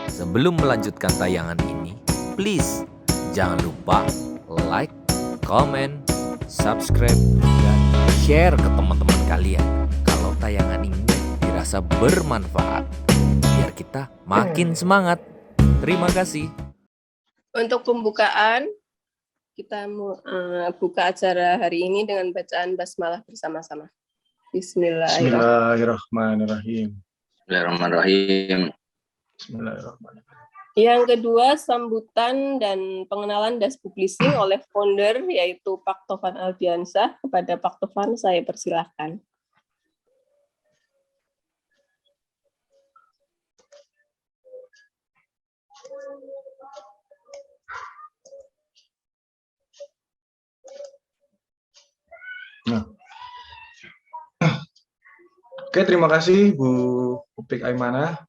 Sebelum melanjutkan tayangan ini, please jangan lupa like, comment, subscribe, dan share ke teman-teman kalian kalau tayangan ini dirasa bermanfaat, biar kita makin semangat. Terima kasih. Untuk pembukaan, kita buka acara hari ini dengan bacaan basmalah bersama-sama. Bismillahirrahmanirrahim. Bismillahirrahmanirrahim. Bismillahirrahmanirrahim. Yang kedua, sambutan dan pengenalan Das Publishing oleh founder, yaitu Pak Tovan Aldiansyah. Kepada Pak Tovan, saya persilahkan. Oke, terima kasih Bu Upik Aimanah.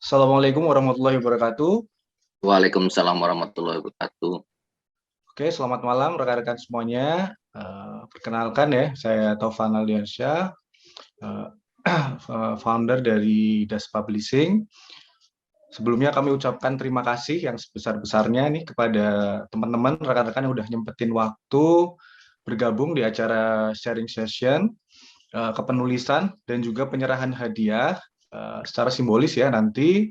Assalamualaikum warahmatullahi wabarakatuh. Waalaikumsalam warahmatullahi wabarakatuh. Oke, selamat malam rekan-rekan semuanya. Perkenalkan ya, saya Tovan Aldiansyah, founder dari Das Publishing. Sebelumnya kami ucapkan terima kasih yang sebesar-besarnya nih kepada teman-teman, rekan-rekan yang udah nyempetin waktu bergabung di acara sharing session kepenulisan dan juga penyerahan hadiah secara simbolis ya nanti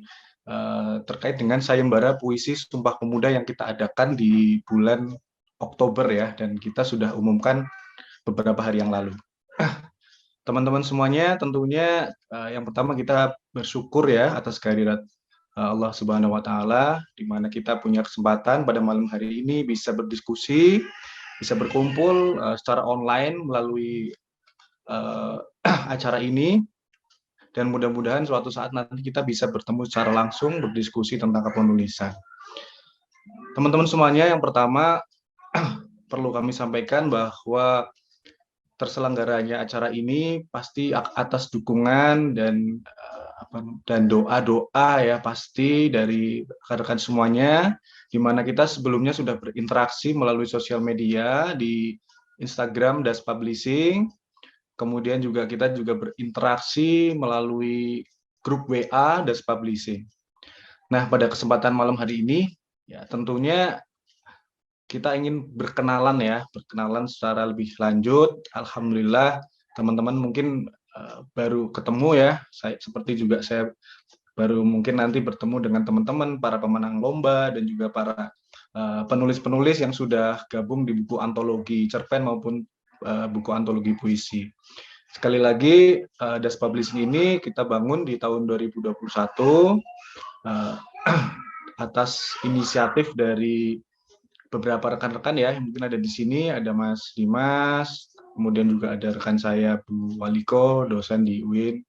terkait dengan sayembara puisi Sumpah Pemuda yang kita adakan di bulan Oktober ya, dan kita sudah umumkan beberapa hari yang lalu. Teman-teman semuanya, tentunya yang pertama kita bersyukur ya atas kehadirat Allah Subhanahu wa Ta'ala, di mana kita punya kesempatan pada malam hari ini bisa berdiskusi, bisa berkumpul secara online melalui acara ini, dan mudah-mudahan suatu saat nanti kita bisa bertemu secara langsung berdiskusi tentang kepenulisan. Teman-teman semuanya, yang pertama perlu kami sampaikan bahwa terselenggaranya acara ini pasti atas dukungan dan doa-doa ya pasti dari rekan-rekan semuanya, di mana kita sebelumnya sudah berinteraksi melalui sosial media di Instagram Das Publishing. Kemudian juga kita juga berinteraksi melalui grup WA Das Publishing. Nah, pada kesempatan malam hari ini, ya tentunya kita ingin berkenalan secara lebih lanjut. Alhamdulillah, teman-teman mungkin baru ketemu ya. Seperti juga saya baru mungkin nanti bertemu dengan teman-teman para pemenang lomba dan juga para penulis-penulis yang sudah gabung di buku antologi cerpen maupun buku antologi puisi. Sekali lagi, Das Publishing ini kita bangun di tahun 2021 atas inisiatif dari beberapa rekan-rekan ya, yang mungkin ada di sini, ada Mas Dimas, kemudian juga ada rekan saya Bu Waliko, dosen di UIN,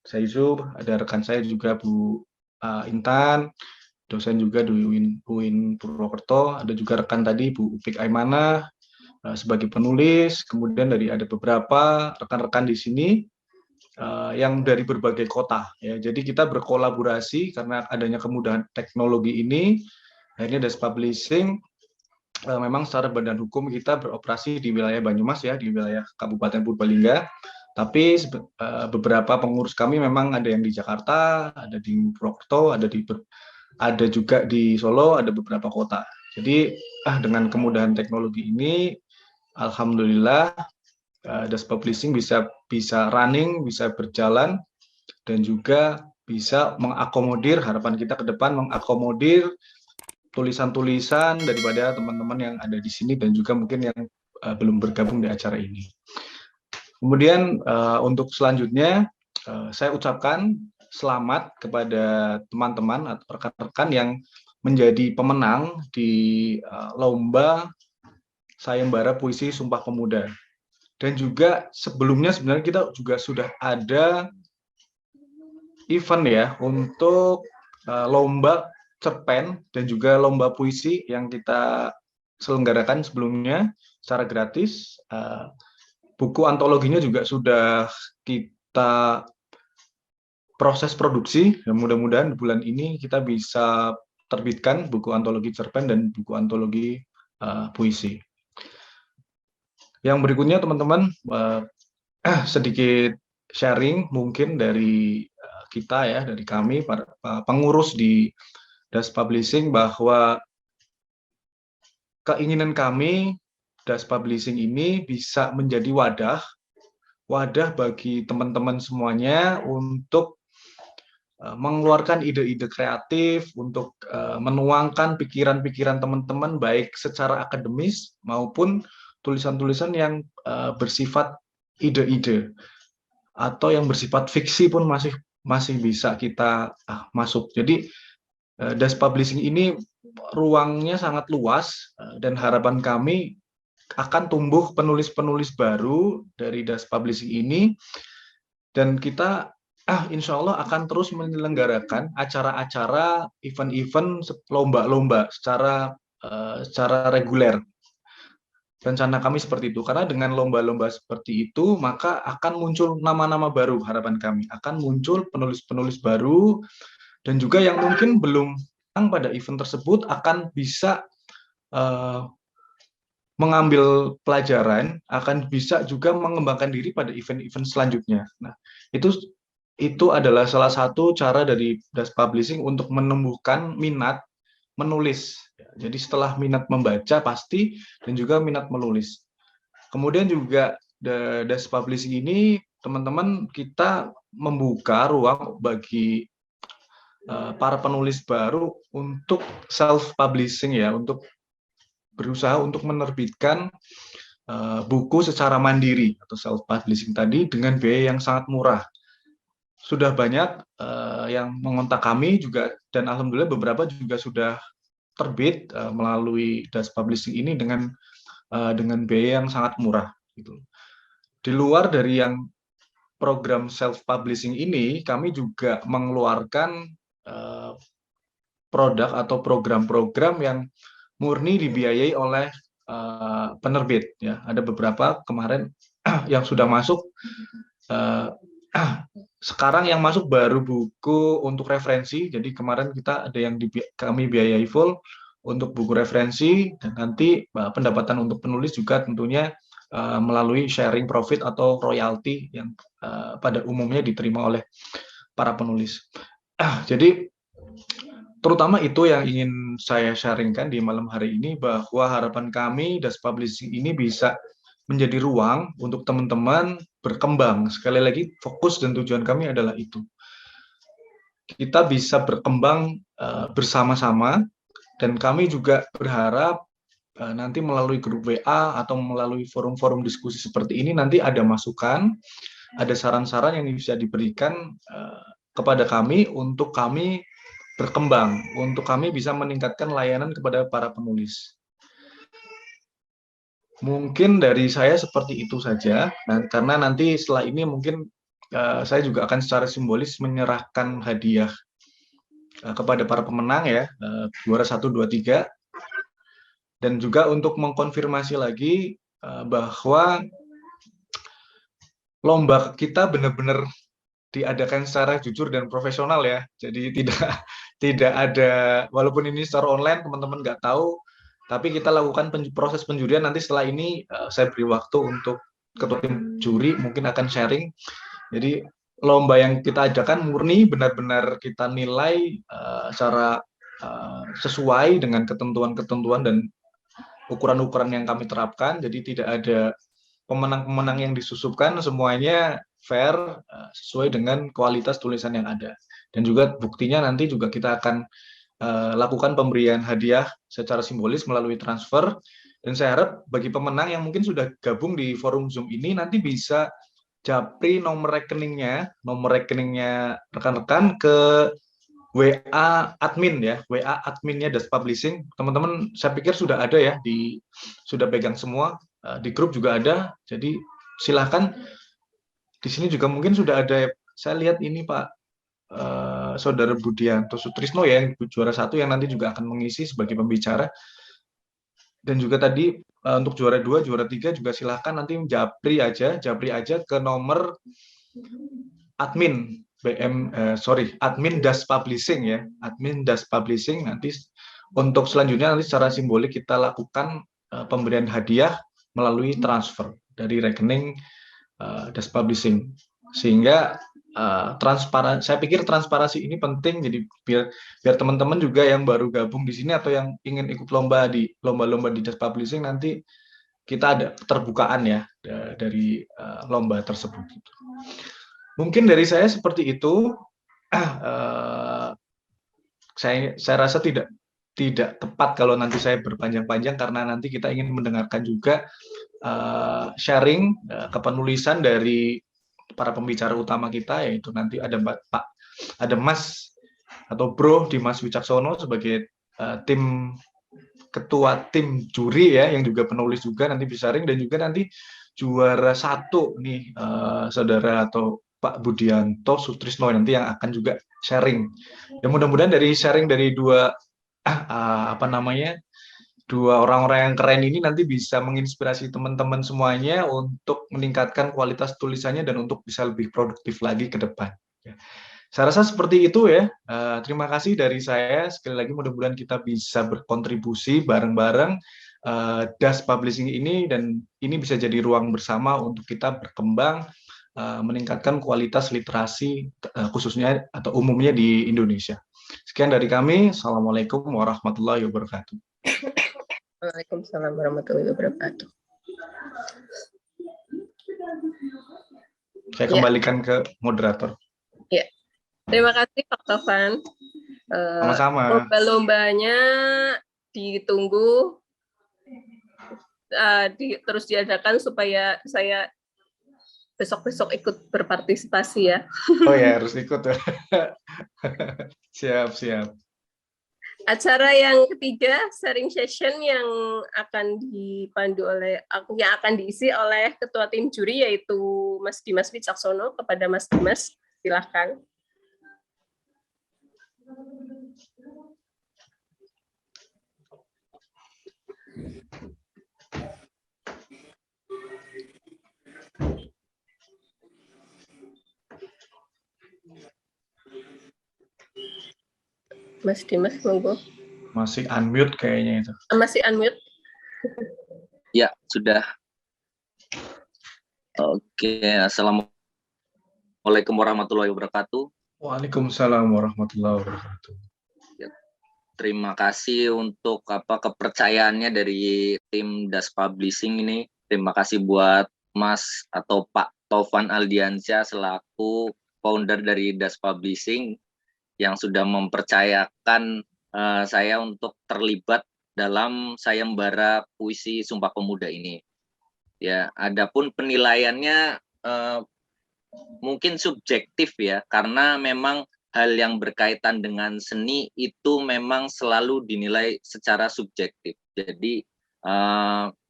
saya Yusuf, ada rekan saya juga Bu Intan, dosen juga di UIN Purwokerto, ada juga rekan tadi Bu Upik Aimanah, sebagai penulis, kemudian ada beberapa rekan-rekan di sini yang dari berbagai kota ya. Jadi kita berkolaborasi karena adanya kemudahan teknologi ini, akhirnya Das Publishing memang secara badan hukum kita beroperasi di wilayah Banyumas ya, di wilayah Kabupaten Purbalingga. Tapi beberapa pengurus kami memang ada yang di Jakarta, ada di Purwokerto, ada juga di Solo, ada beberapa kota. Jadi dengan kemudahan teknologi ini, alhamdulillah Das Publishing bisa running, bisa berjalan, dan juga bisa mengakomodir, harapan kita ke depan mengakomodir tulisan-tulisan daripada teman-teman yang ada di sini dan juga mungkin yang belum bergabung di acara ini. Kemudian untuk selanjutnya saya ucapkan selamat kepada teman-teman atau rekan-rekan yang menjadi pemenang di lomba sayembara puisi Sumpah Pemuda. Dan juga sebelumnya sebenarnya kita juga sudah ada event ya untuk lomba cerpen dan juga lomba puisi yang kita selenggarakan sebelumnya secara gratis. Buku antologinya juga sudah kita proses produksi, dan mudah-mudahan bulan ini kita bisa terbitkan buku antologi cerpen dan buku antologi puisi. Yang berikutnya teman-teman sedikit sharing mungkin dari kita ya, dari kami para pengurus di Das Publishing, bahwa keinginan kami Das Publishing ini bisa menjadi wadah bagi teman-teman semuanya untuk mengeluarkan ide-ide kreatif, untuk menuangkan pikiran-pikiran teman-teman baik secara akademis maupun tulisan-tulisan yang bersifat ide-ide atau yang bersifat fiksi pun masih bisa kita masuk. Jadi Das Publishing ini ruangnya sangat luas, dan harapan kami akan tumbuh penulis-penulis baru dari Das Publishing ini, dan kita insya Allah akan terus menyelenggarakan acara-acara, event-event, lomba-lomba secara reguler. Rencana kami seperti itu, karena dengan lomba-lomba seperti itu maka akan muncul nama-nama baru. Harapan kami akan muncul penulis-penulis baru, dan juga yang mungkin belum datang pada event tersebut akan bisa mengambil pelajaran, akan bisa juga mengembangkan diri pada event-event selanjutnya. Nah, itu adalah salah satu cara dari Das Publishing untuk menumbuhkan minat menulis. Jadi setelah minat membaca pasti, dan juga minat menulis. Kemudian juga Das Publishing ini, teman-teman, kita membuka ruang bagi para penulis baru untuk self-publishing ya, untuk berusaha untuk menerbitkan buku secara mandiri atau self-publishing tadi dengan biaya yang sangat murah. Sudah banyak yang mengontak kami juga, dan alhamdulillah beberapa juga sudah terbit melalui Das Publishing ini dengan biaya yang sangat murah gitu. Di luar dari yang program self-publishing ini, kami juga mengeluarkan produk atau program-program yang murni dibiayai oleh penerbit ya. Ada beberapa kemarin yang sudah masuk. Sekarang yang masuk baru buku untuk referensi. Jadi kemarin kita ada yang kami biayai full untuk buku referensi, dan nanti pendapatan untuk penulis juga tentunya melalui sharing profit atau royalti yang pada umumnya diterima oleh para penulis. Jadi terutama itu yang ingin saya sharingkan di malam hari ini, bahwa harapan kami Das Publishing ini bisa menjadi ruang untuk teman-teman berkembang. Sekali lagi, fokus dan tujuan kami adalah itu. Kita bisa berkembang bersama-sama, dan kami juga berharap nanti melalui grup WA atau melalui forum-forum diskusi seperti ini, nanti ada masukan, ada saran-saran yang bisa diberikan kepada kami untuk kami berkembang, untuk kami bisa meningkatkan layanan kepada para penulis. Mungkin dari saya seperti itu saja, karena nanti setelah ini mungkin saya juga akan secara simbolis menyerahkan hadiah kepada para pemenang ya, juara 1, 2, 3, dan juga untuk mengkonfirmasi lagi bahwa lomba kita benar-benar diadakan secara jujur dan profesional ya. Jadi tidak ada, walaupun ini secara online teman-teman nggak tahu, tapi kita lakukan proses penjurian. Nanti setelah ini saya beri waktu untuk ketua tim juri mungkin akan sharing. Jadi lomba yang kita adakan murni benar-benar kita nilai secara sesuai dengan ketentuan-ketentuan dan ukuran-ukuran yang kami terapkan. Jadi tidak ada pemenang-pemenang yang disusupkan, semuanya fair sesuai dengan kualitas tulisan yang ada. Dan juga buktinya nanti juga kita akan lakukan pemberian hadiah secara simbolis melalui transfer, dan saya harap bagi pemenang yang mungkin sudah gabung di forum Zoom ini nanti bisa japri nomor rekeningnya rekan-rekan ke WA admin ya, WA adminnya Das Publishing. Teman-teman saya pikir sudah ada ya, sudah pegang semua, di grup juga ada. Jadi silahkan, di sini juga mungkin sudah ada, saya lihat ini Pak Saudara Budianto Sutrisno ya, yang juara 1 yang nanti juga akan mengisi sebagai pembicara. Dan juga tadi untuk juara 2, juara 3 juga silahkan nanti japri aja ke nomor admin admin Das Publishing ya, admin Das Publishing. Nanti untuk selanjutnya nanti secara simbolik kita lakukan pemberian hadiah melalui transfer dari rekening Das Publishing, sehingga transparan. Saya pikir transparansi ini penting, jadi biar teman-teman juga yang baru gabung di sini atau yang ingin ikut lomba di lomba-lomba di Just Publishing nanti kita ada terbukaan ya dari lomba tersebut. Mungkin dari saya seperti itu. Saya rasa tidak tepat kalau nanti saya berpanjang-panjang karena nanti kita ingin mendengarkan juga sharing kepenulisan dari para pembicara utama kita, yaitu nanti ada Mas atau Bro Dimas Wicaksono sebagai ketua tim juri ya, yang juga penulis juga nanti bisa sharing, dan juga nanti juara 1 nih saudara atau Pak Budianto Sutrisno nanti yang akan juga sharing. Ya mudah-mudahan dari sharing dari dua dua orang-orang yang keren ini nanti bisa menginspirasi teman-teman semuanya untuk meningkatkan kualitas tulisannya dan untuk bisa lebih produktif lagi ke depan. Saya rasa seperti itu ya. Terima kasih dari saya. Sekali lagi mudah-mudahan kita bisa berkontribusi bareng-bareng Das Publishing ini, dan ini bisa jadi ruang bersama untuk kita berkembang, meningkatkan kualitas literasi khususnya atau umumnya di Indonesia. Sekian dari kami. Assalamualaikum warahmatullahi wabarakatuh. Waalaikumsalam warahmatullahi wabarakatuh. Saya kembalikan ke moderator. Ya, terima kasih Pak Tovan. Sama-sama. Lomba-lombanya ditunggu terus diadakan supaya saya besok-besok ikut berpartisipasi ya. Oh ya, harus ikut. Siap. Acara yang ketiga, sharing session yang akan diisi oleh ketua tim juri, yaitu Mas Dimas Wicaksono. Kepada Mas Dimas, silakan. Mas Dimas, monggo. Masih unmute kayaknya itu. Masih unmute. Ya, sudah. Oke, Assalamualaikum warahmatullahi wabarakatuh. Waalaikumsalam warahmatullahi wabarakatuh. Ya, terima kasih untuk kepercayaannya dari tim Das Publishing ini. Terima kasih buat Mas atau Pak Tovan Aldiansyah selaku founder dari Das Publishing yang sudah mempercayakan saya untuk terlibat dalam sayembara puisi Sumpah Pemuda ini. Ya, adapun penilaiannya mungkin subjektif ya, karena memang hal yang berkaitan dengan seni itu memang selalu dinilai secara subjektif. Jadi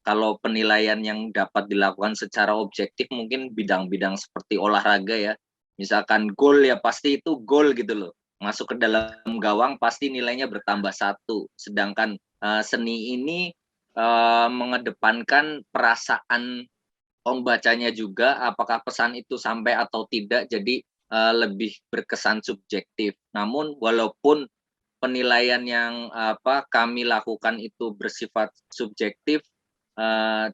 kalau penilaian yang dapat dilakukan secara objektif mungkin bidang-bidang seperti olahraga ya, misalkan gol ya pasti itu gol gitu loh. Masuk ke dalam gawang pasti nilainya bertambah 1. Sedangkan seni ini mengedepankan perasaan pembacanya juga, apakah pesan itu sampai atau tidak, jadi lebih berkesan subjektif. Namun walaupun penilaian yang kami lakukan itu bersifat subjektif,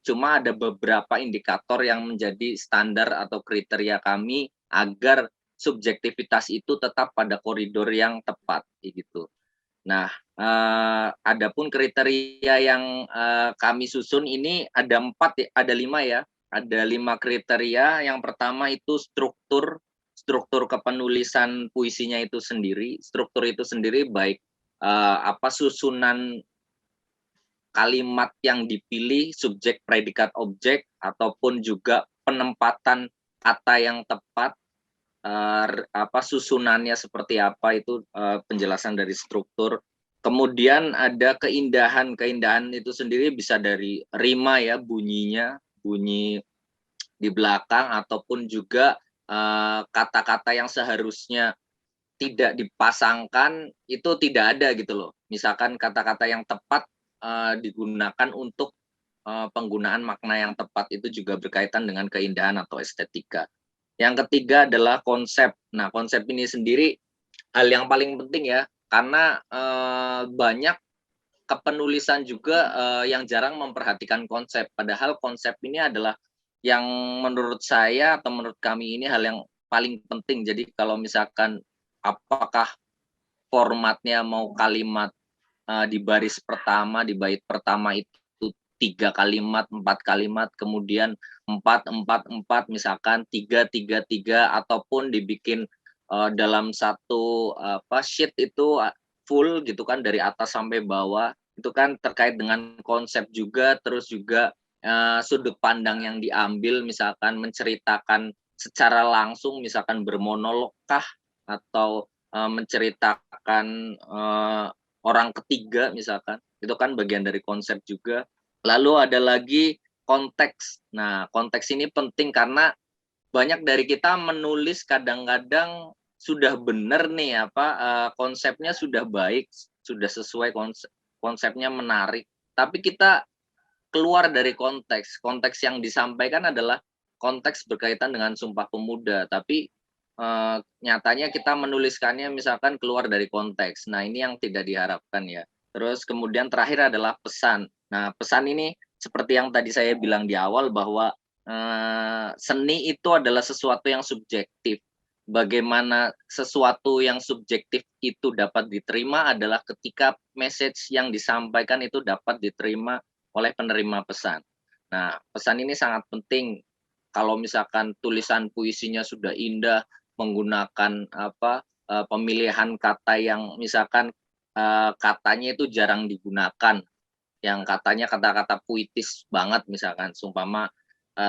cuma ada beberapa indikator yang menjadi standar atau kriteria kami agar subjektivitas itu tetap pada koridor yang tepat gitu. Nah, adapun kriteria yang kami susun ini ada 5 ya. Ada 5 kriteria. Yang pertama itu struktur kepenulisan puisinya itu sendiri. Struktur itu sendiri baik susunan kalimat yang dipilih, subjek, predikat, objek, ataupun juga penempatan kata yang tepat. Susunannya seperti apa itu penjelasan dari struktur. Kemudian ada keindahan itu sendiri bisa dari rima ya, bunyi di belakang, ataupun juga kata-kata yang seharusnya tidak dipasangkan itu tidak ada gitu loh. Misalkan kata-kata yang tepat digunakan untuk penggunaan makna yang tepat, itu juga berkaitan dengan keindahan atau estetika. Yang ketiga adalah konsep. Nah, konsep ini sendiri hal yang paling penting ya, karena banyak kepenulisan juga yang jarang memperhatikan konsep. Padahal konsep ini adalah yang menurut saya atau menurut kami ini hal yang paling penting. Jadi kalau misalkan apakah formatnya mau kalimat di baris pertama, di bait pertama itu 3 kalimat, 4 kalimat, kemudian 4, 4, 4, misalkan 3, 3, 3, ataupun dibikin dalam satu sheet itu full gitu kan dari atas sampai bawah. Itu kan terkait dengan konsep juga, terus juga sudut pandang yang diambil, misalkan menceritakan secara langsung, misalkan bermonolog kah, atau menceritakan orang ketiga misalkan, itu kan bagian dari konsep juga. Lalu ada lagi konteks. Nah, konteks ini penting karena banyak dari kita menulis kadang-kadang sudah benar nih konsepnya sudah baik, sudah sesuai konsepnya menarik, tapi kita keluar dari konteks. Konteks yang disampaikan adalah konteks berkaitan dengan Sumpah Pemuda, tapi nyatanya kita menuliskannya misalkan keluar dari konteks. Nah, ini yang tidak diharapkan ya. Terus kemudian terakhir adalah pesan. Nah, pesan ini seperti yang tadi saya bilang di awal bahwa seni itu adalah sesuatu yang subjektif. Bagaimana sesuatu yang subjektif itu dapat diterima adalah ketika message yang disampaikan itu dapat diterima oleh penerima pesan. Nah, pesan ini sangat penting. Kalau misalkan tulisan puisinya sudah indah, menggunakan pemilihan kata yang misalkan katanya itu jarang digunakan, yang katanya kata-kata puitis banget, misalkan seumpama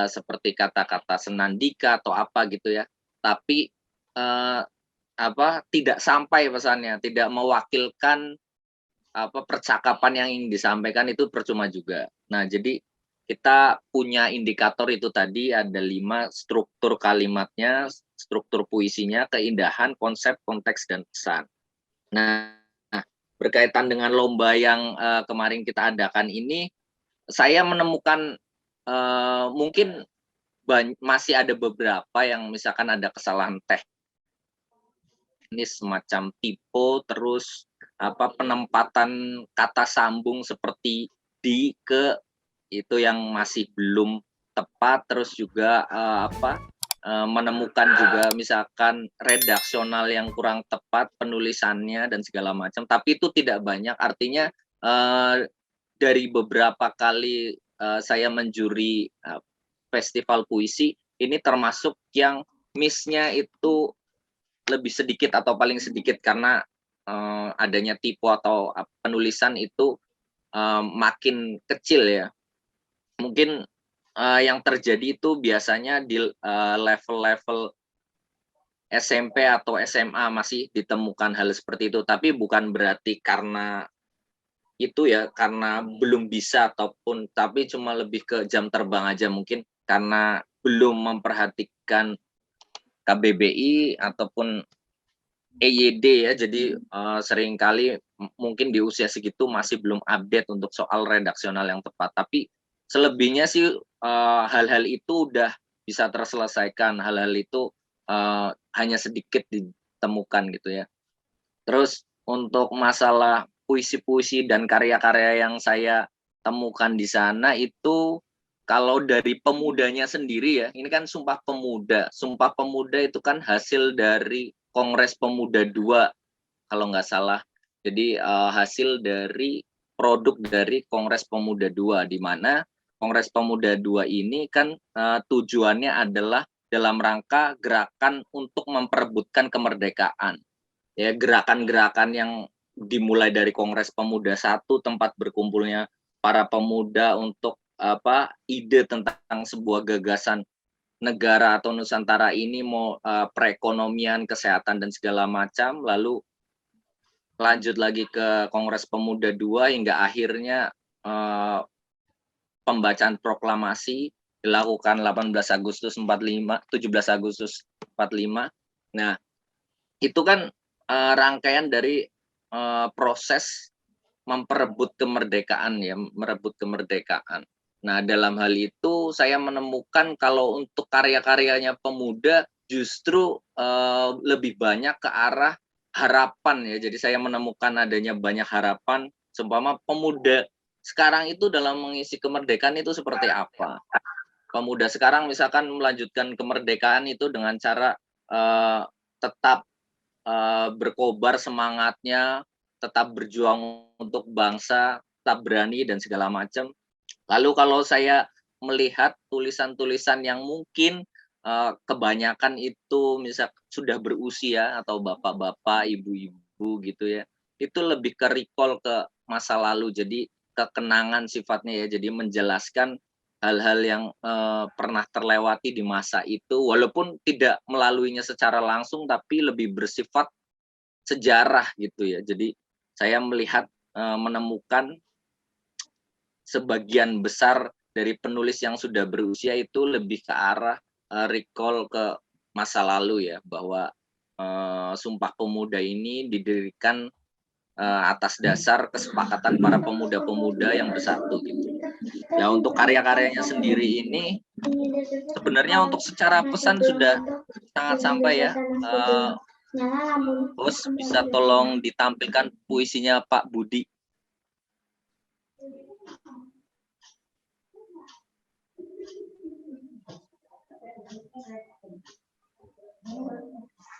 seperti kata-kata senandika atau apa gitu ya, tapi tidak sampai pesannya, tidak mewakilkan percakapan yang ingin disampaikan, itu percuma juga. Nah, jadi kita punya indikator itu tadi, ada 5 struktur kalimatnya, struktur puisinya, keindahan, konsep, konteks, dan pesan. Nah, berkaitan dengan lomba yang kemarin kita adakan ini, saya menemukan mungkin masih ada beberapa yang misalkan ada kesalahan teknis semacam tipe, terus penempatan kata sambung seperti di, ke, itu yang masih belum tepat. Terus juga menemukan juga misalkan redaksional yang kurang tepat penulisannya dan segala macam, tapi itu tidak banyak. Artinya dari beberapa kali saya menjuri festival puisi ini, termasuk yang miss-nya itu lebih sedikit atau paling sedikit karena adanya tipe atau penulisan itu makin kecil ya. Mungkin yang terjadi itu biasanya di level-level SMP atau SMA masih ditemukan hal seperti itu, tapi bukan berarti karena itu ya, karena belum bisa ataupun, tapi cuma lebih ke jam terbang aja, mungkin karena belum memperhatikan KBBI ataupun EYD ya. Jadi seringkali mungkin di usia segitu masih belum update untuk soal redaksional yang tepat, tapi selebihnya sih hal-hal itu udah bisa terselesaikan, hal-hal itu hanya sedikit ditemukan gitu ya. Terus untuk masalah puisi-puisi dan karya-karya yang saya temukan di sana itu, kalau dari pemudanya sendiri ya, ini kan Sumpah Pemuda. Sumpah Pemuda itu kan hasil dari Kongres Pemuda II kalau nggak salah. Jadi hasil dari produk dari Kongres Pemuda II, di mana Kongres Pemuda II ini kan tujuannya adalah dalam rangka gerakan untuk memperebutkan kemerdekaan. Ya, gerakan-gerakan yang dimulai dari Kongres Pemuda I, tempat berkumpulnya para pemuda untuk ide tentang sebuah gagasan negara atau Nusantara ini, mau perekonomian, kesehatan, dan segala macam. Lalu lanjut lagi ke Kongres Pemuda II hingga akhirnya pembacaan proklamasi dilakukan 18 Agustus 45, 17 Agustus 45. Nah, itu kan rangkaian dari proses memperebut kemerdekaan ya, merebut kemerdekaan. Nah, dalam hal itu saya menemukan kalau untuk karya-karyanya pemuda justru lebih banyak ke arah harapan ya. Jadi saya menemukan adanya banyak harapan, seumpama pemuda sekarang itu dalam mengisi kemerdekaan itu seperti apa. Pemuda sekarang misalkan melanjutkan kemerdekaan itu dengan cara eh, tetap berkobar semangatnya, tetap berjuang untuk bangsa, tetap berani dan segala macam. Lalu kalau saya melihat tulisan-tulisan yang mungkin kebanyakan itu misal sudah berusia atau bapak-bapak, ibu-ibu gitu ya, itu lebih ke recall ke masa lalu, jadi kekenangan sifatnya ya, jadi menjelaskan hal-hal yang pernah terlewati di masa itu, walaupun tidak melaluinya secara langsung, tapi lebih bersifat sejarah gitu ya. Jadi saya melihat menemukan sebagian besar dari penulis yang sudah berusia itu lebih ke arah recall ke masa lalu ya, bahwa Sumpah Pemuda ini didirikan atas dasar kesepakatan para pemuda-pemuda yang bersatu gitu. Ya untuk karya-karyanya sendiri ini sebenarnya untuk secara pesan sudah sangat sampai ya. Bos bisa tolong ditampilkan puisinya Pak Budi.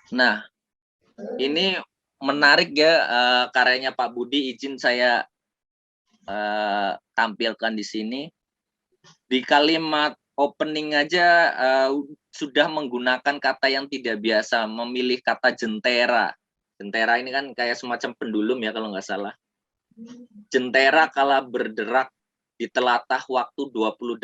Nah, ini menarik ya karyanya Pak Budi, izin saya tampilkan di sini. Di kalimat opening aja sudah menggunakan kata yang tidak biasa, memilih kata jentera. Jentera ini kan kayak semacam pendulum ya kalau nggak salah. Jentera kala berderak di telatah waktu 28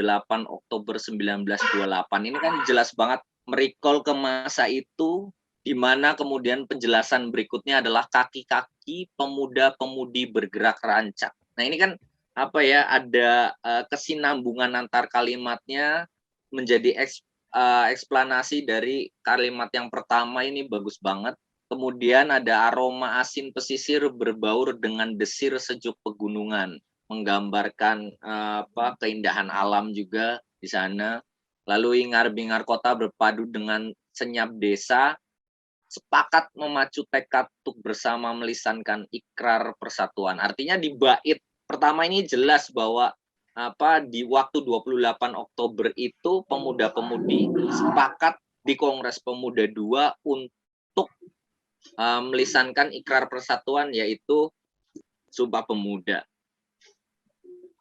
Oktober 1928. Ini kan jelas banget merecall ke masa itu, di mana kemudian penjelasan berikutnya adalah kaki-kaki pemuda-pemudi bergerak rancak. Nah ini kan apa ya, ada kesinambungan antar kalimatnya menjadi eksplanasi dari kalimat yang pertama ini bagus banget. Kemudian ada aroma asin pesisir berbaur dengan desir sejuk pegunungan, menggambarkan keindahan alam juga di sana. Lalu ingar-bingar kota berpadu dengan senyap desa, sepakat memacu tekad untuk bersama melisankan ikrar persatuan. Artinya di bait pertama ini jelas bahwa di waktu 28 Oktober itu pemuda-pemudi sepakat di Kongres Pemuda II untuk melisankan ikrar persatuan, yaitu Sumpah Pemuda.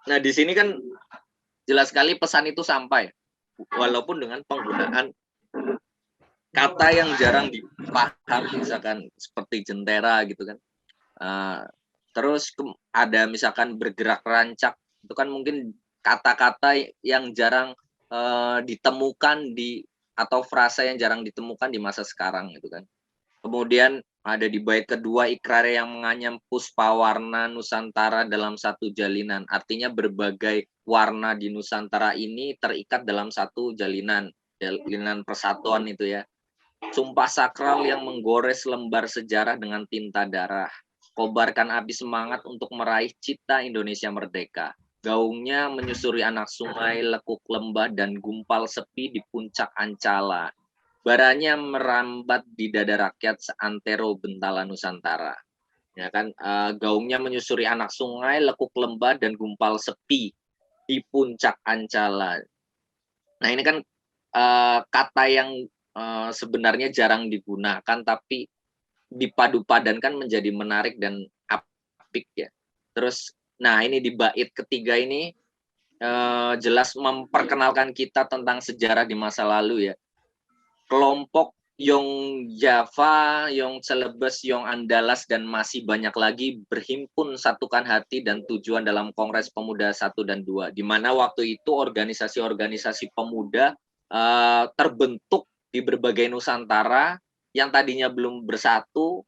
Nah di sini kan jelas sekali pesan itu sampai, walaupun dengan penggunaan kata yang jarang dipahami, misalkan seperti jentera gitu kan. Terus ada misalkan bergerak rancak, itu kan mungkin kata-kata yang jarang ditemukan atau frasa yang jarang ditemukan di masa sekarang gitu kan. Kemudian ada di bait kedua, ikrar yang menganyam puspa warna Nusantara dalam satu jalinan. Artinya berbagai warna di Nusantara ini terikat dalam satu jalinan persatuan itu ya. Sumpah sakral yang menggores lembar sejarah dengan tinta darah. Kobarkan api semangat untuk meraih cita Indonesia merdeka. Gaungnya menyusuri anak sungai, lekuk lembah, dan gumpal sepi di puncak Ancala. Baranya merambat di dada rakyat seantero bentala Nusantara. Ya kan, gaungnya menyusuri anak sungai, lekuk lembah, dan gumpal sepi di puncak Ancala. Nah ini kan kata yang sebenarnya jarang digunakan, tapi dipadu-padankan menjadi menarik dan apik ya. Terus, nah ini di bait ketiga ini jelas memperkenalkan kita tentang sejarah di masa lalu ya. Kelompok Yong Java, Yong Celebes, Yong Andalas, dan masih banyak lagi berhimpun satukan hati dan tujuan dalam Kongres Pemuda 1 dan 2, di mana waktu itu organisasi-organisasi pemuda terbentuk di berbagai Nusantara yang tadinya belum bersatu,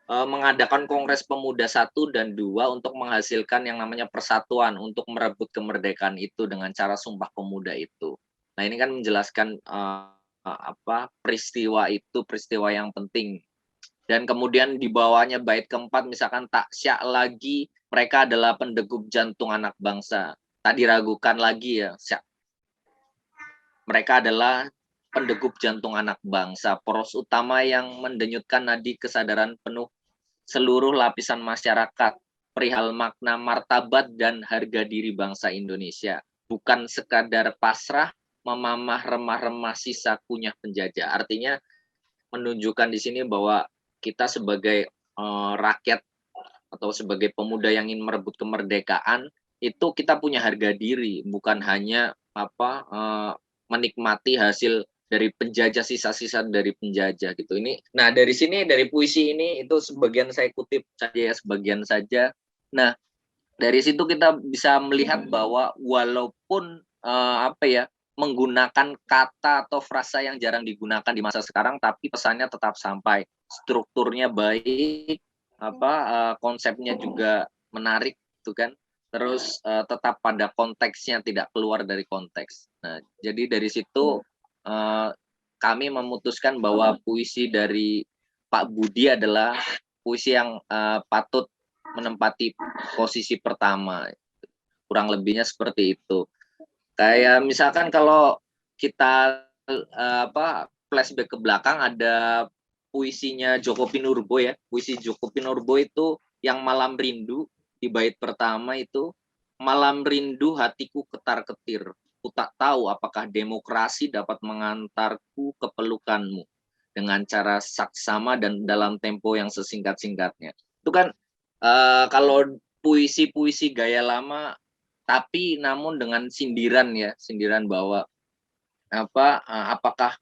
mengadakan Kongres Pemuda 1 dan 2 untuk menghasilkan yang namanya persatuan untuk merebut kemerdekaan itu dengan cara Sumpah Pemuda itu. Nah ini kan menjelaskan peristiwa itu, peristiwa yang penting. Dan kemudian di bawahnya bait keempat misalkan tak syak lagi, mereka adalah pendegup jantung anak bangsa. Tak diragukan lagi ya, syak. Mereka adalah pendegup jantung anak bangsa, poros utama yang mendenyutkan nadi kesadaran penuh seluruh lapisan masyarakat perihal makna martabat dan harga diri bangsa Indonesia, bukan sekadar pasrah memamah remah-remah sisa kunyah penjajah. Artinya menunjukkan di sini bahwa kita sebagai rakyat atau sebagai pemuda yang ingin merebut kemerdekaan itu kita punya harga diri, bukan hanya menikmati hasil dari penjajah, sisa-sisa dari penjajah gitu. Ini, nah dari sini, dari puisi ini itu sebagian saya kutip saja ya, sebagian saja. Nah dari situ kita bisa melihat bahwa walaupun menggunakan kata atau frasa yang jarang digunakan di masa sekarang, tapi pesannya tetap sampai, strukturnya baik, konsepnya juga menarik, gitu kan. Terus tetap pada konteksnya, tidak keluar dari konteks. Nah, jadi dari situ kami memutuskan bahwa puisi dari Pak Budi adalah puisi yang patut menempati posisi pertama. Kurang lebihnya seperti itu. Kayak misalkan kalau kita flashback ke belakang, ada puisinya Djoko Pinurbo ya. Puisi Djoko Pinurbo itu yang Malam Rindu, di bait pertama itu, malam rindu hatiku ketar-ketir. Ku tak tahu apakah demokrasi dapat mengantarku ke pelukanmu dengan cara saksama dan dalam tempo yang sesingkat-singkatnya. Itu kan kalau puisi-puisi gaya lama, tapi namun dengan sindiran ya, sindiran bahwa apakah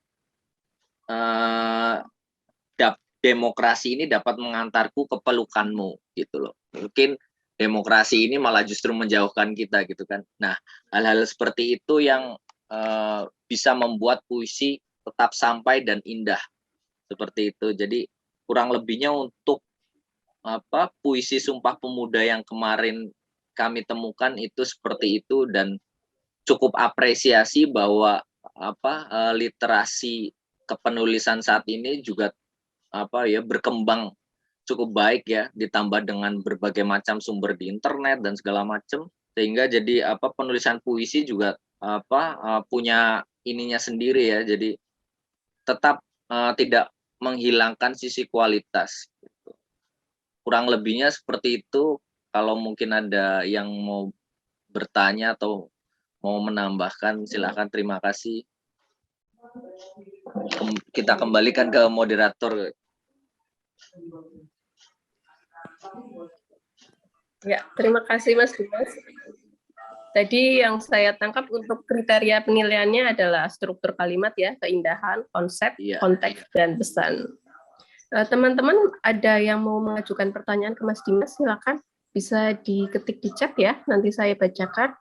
demokrasi ini dapat mengantarku ke pelukanmu gitu loh. Mungkin demokrasi ini malah justru menjauhkan kita gitu kan. Nah, hal-hal seperti itu yang bisa membuat puisi tetap sampai dan indah seperti itu. Jadi kurang lebihnya untuk puisi Sumpah Pemuda yang kemarin kami temukan itu seperti itu, dan cukup apresiasi bahwa literasi kepenulisan saat ini juga berkembang cukup baik ya, ditambah dengan berbagai macam sumber di internet dan segala macam, sehingga jadi penulisan puisi juga punya ininya sendiri ya, jadi tetap tidak menghilangkan sisi kualitas gitu. Kurang lebihnya seperti itu. Kalau mungkin ada yang mau bertanya atau mau menambahkan, silakan. Terima kasih. Kita kembalikan ke moderator. Ya, terima kasih Mas Dimas. Tadi yang saya tangkap untuk kriteria penilaiannya adalah struktur kalimat ya, keindahan, konsep, konteks, dan pesan. Teman-teman ada yang mau mengajukan pertanyaan ke Mas Dimas, silakan. Bisa diketik di chat ya, nanti saya bacakan.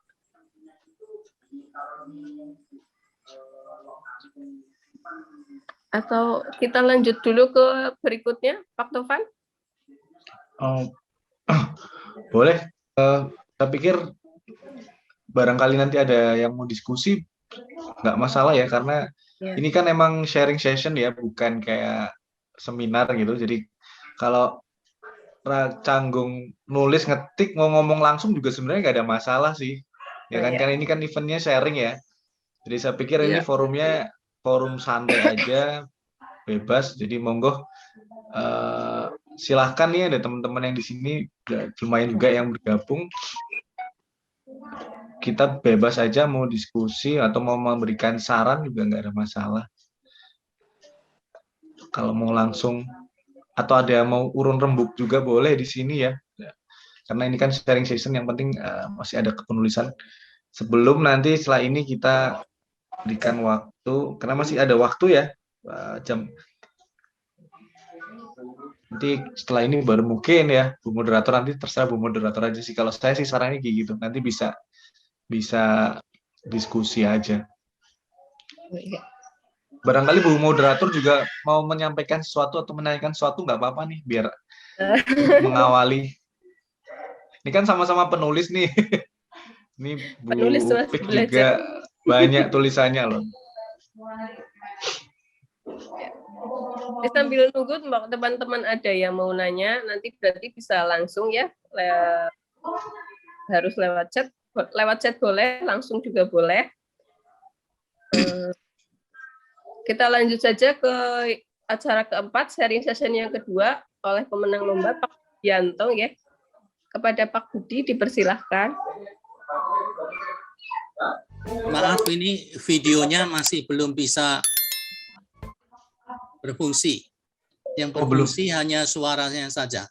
Atau kita lanjut dulu ke berikutnya, Pak Tovan? Boleh. Saya pikir barangkali nanti ada yang mau diskusi, nggak masalah ya, karena ini kan emang sharing session ya, bukan kayak seminar gitu. Jadi kalau canggung nulis ngetik mau ngomong langsung juga sebenarnya nggak ada masalah sih ya kan, karena ini kan eventnya sharing ya, jadi saya pikir ini forumnya forum santai aja, bebas. Jadi monggo silahkan nih, ada teman-teman yang di sini lumayan juga yang bergabung, kita bebas aja mau diskusi atau mau memberikan saran juga nggak ada masalah. Kalau mau langsung atau ada yang mau urun rembuk juga boleh di sini ya. Karena ini kan sharing session, yang penting masih ada kepenulisan. Sebelum nanti setelah ini kita berikan waktu, karena masih ada waktu ya, jam. Nanti setelah ini baru mungkin ya, Bu Moderator, nanti terserah Bu Moderator aja sih. Kalau saya sih sarannya kayak gitu, nanti bisa diskusi aja. Barangkali Bu Moderator juga mau menyampaikan sesuatu atau menanyakan sesuatu, nggak apa-apa nih, biar mengawali. Ini kan sama-sama penulis nih. Ini Bu Upik juga banyak tulisannya loh. Sambil nunggu teman-teman ada yang mau nanya, nanti berarti bisa langsung ya, harus lewat chat boleh, langsung juga boleh. Kita lanjut saja ke acara keempat, sharing session yang kedua oleh pemenang lomba Pak Yanto ya. Kepada Pak Budi dipersilahkan. Maaf, ini videonya masih belum bisa berfungsi. Yang Oh, belum. berfungsi hanya suaranya saja.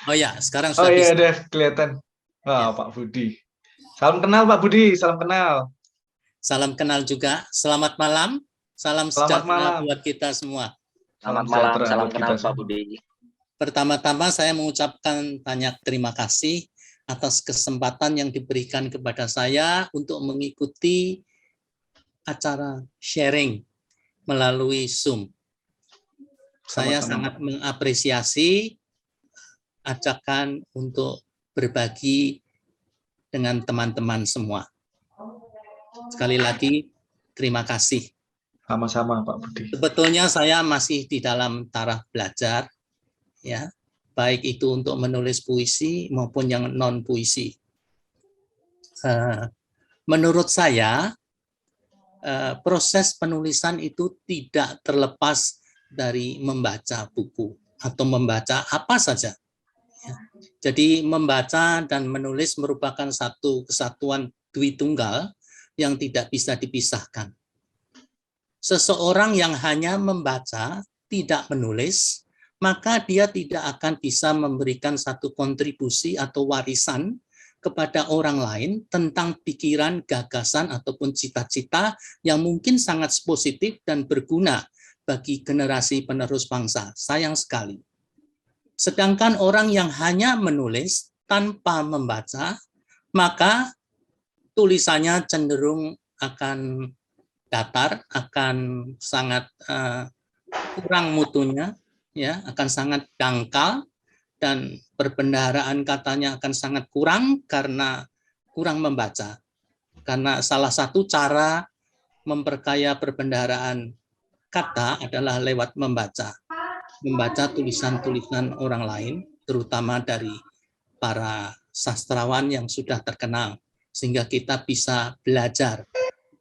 Oh ya, sekarang Oh sudah iya, bisa. ada kelihatan. Ya. Pak Budi. Salam kenal Pak Budi, salam kenal. Salam kenal juga. Selamat malam. Salam Selamat sejahtera malam. buat kita semua. Selamat malam, sejahtera salam buat kenal kita Pak semua. Budi. Pertama-tama saya mengucapkan banyak terima kasih atas kesempatan yang diberikan kepada saya untuk mengikuti acara sharing melalui Zoom. Saya Sama-sama. sangat mengapresiasi ajakan untuk berbagi dengan teman-teman semua. Sekali lagi, terima kasih. Sama-sama Pak Budi. Sebetulnya saya masih di dalam taraf belajar, ya, baik itu untuk menulis puisi maupun yang non puisi. Menurut saya, proses penulisan itu tidak terlepas dari membaca buku atau membaca apa saja. Jadi membaca dan menulis merupakan satu kesatuan dwitunggal yang tidak bisa dipisahkan. Seseorang yang hanya membaca, tidak menulis, maka dia tidak akan bisa memberikan satu kontribusi atau warisan kepada orang lain tentang pikiran, gagasan, ataupun cita-cita yang mungkin sangat positif dan berguna bagi generasi penerus bangsa. Sayang sekali. Sedangkan orang yang hanya menulis tanpa membaca, maka tulisannya cenderung akan datar, akan sangat kurang mutunya, ya, akan sangat dangkal, dan perbendaharaan katanya akan sangat kurang karena kurang membaca. Karena salah satu cara memperkaya perbendaharaan kata adalah lewat membaca. Membaca tulisan-tulisan orang lain, terutama dari para sastrawan yang sudah terkenal, sehingga kita bisa belajar.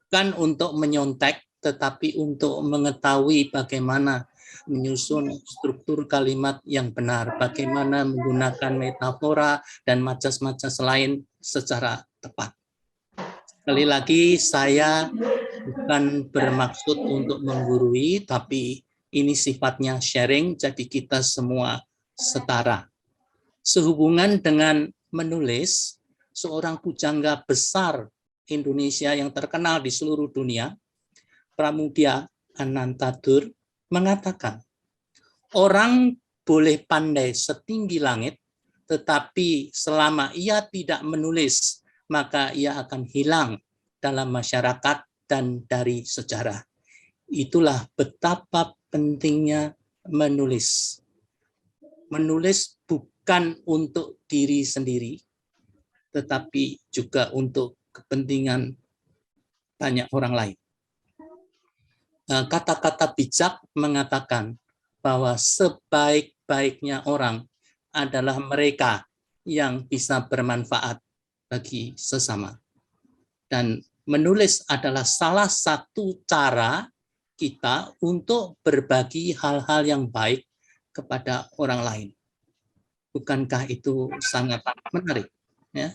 Bukan untuk menyontek, tetapi untuk mengetahui bagaimana menyusun struktur kalimat yang benar, bagaimana menggunakan metafora dan majas-majas lain secara tepat. Sekali lagi, saya bukan bermaksud untuk menggurui, tapi ini sifatnya sharing, jadi kita semua setara. Sehubungan dengan menulis, seorang pujangga besar Indonesia yang terkenal di seluruh dunia, Pramudia Anantatur, mengatakan, orang boleh pandai setinggi langit, tetapi selama ia tidak menulis, maka ia akan hilang dalam masyarakat dan dari sejarah. Itulah betapa pentingnya menulis. Menulis bukan untuk diri sendiri, tetapi juga untuk kepentingan banyak orang lain. Kata-kata bijak mengatakan bahwa sebaik-baiknya orang adalah mereka yang bisa bermanfaat bagi sesama. Dan menulis adalah salah satu cara kita untuk berbagi hal-hal yang baik kepada orang lain. Bukankah itu sangat menarik, ya?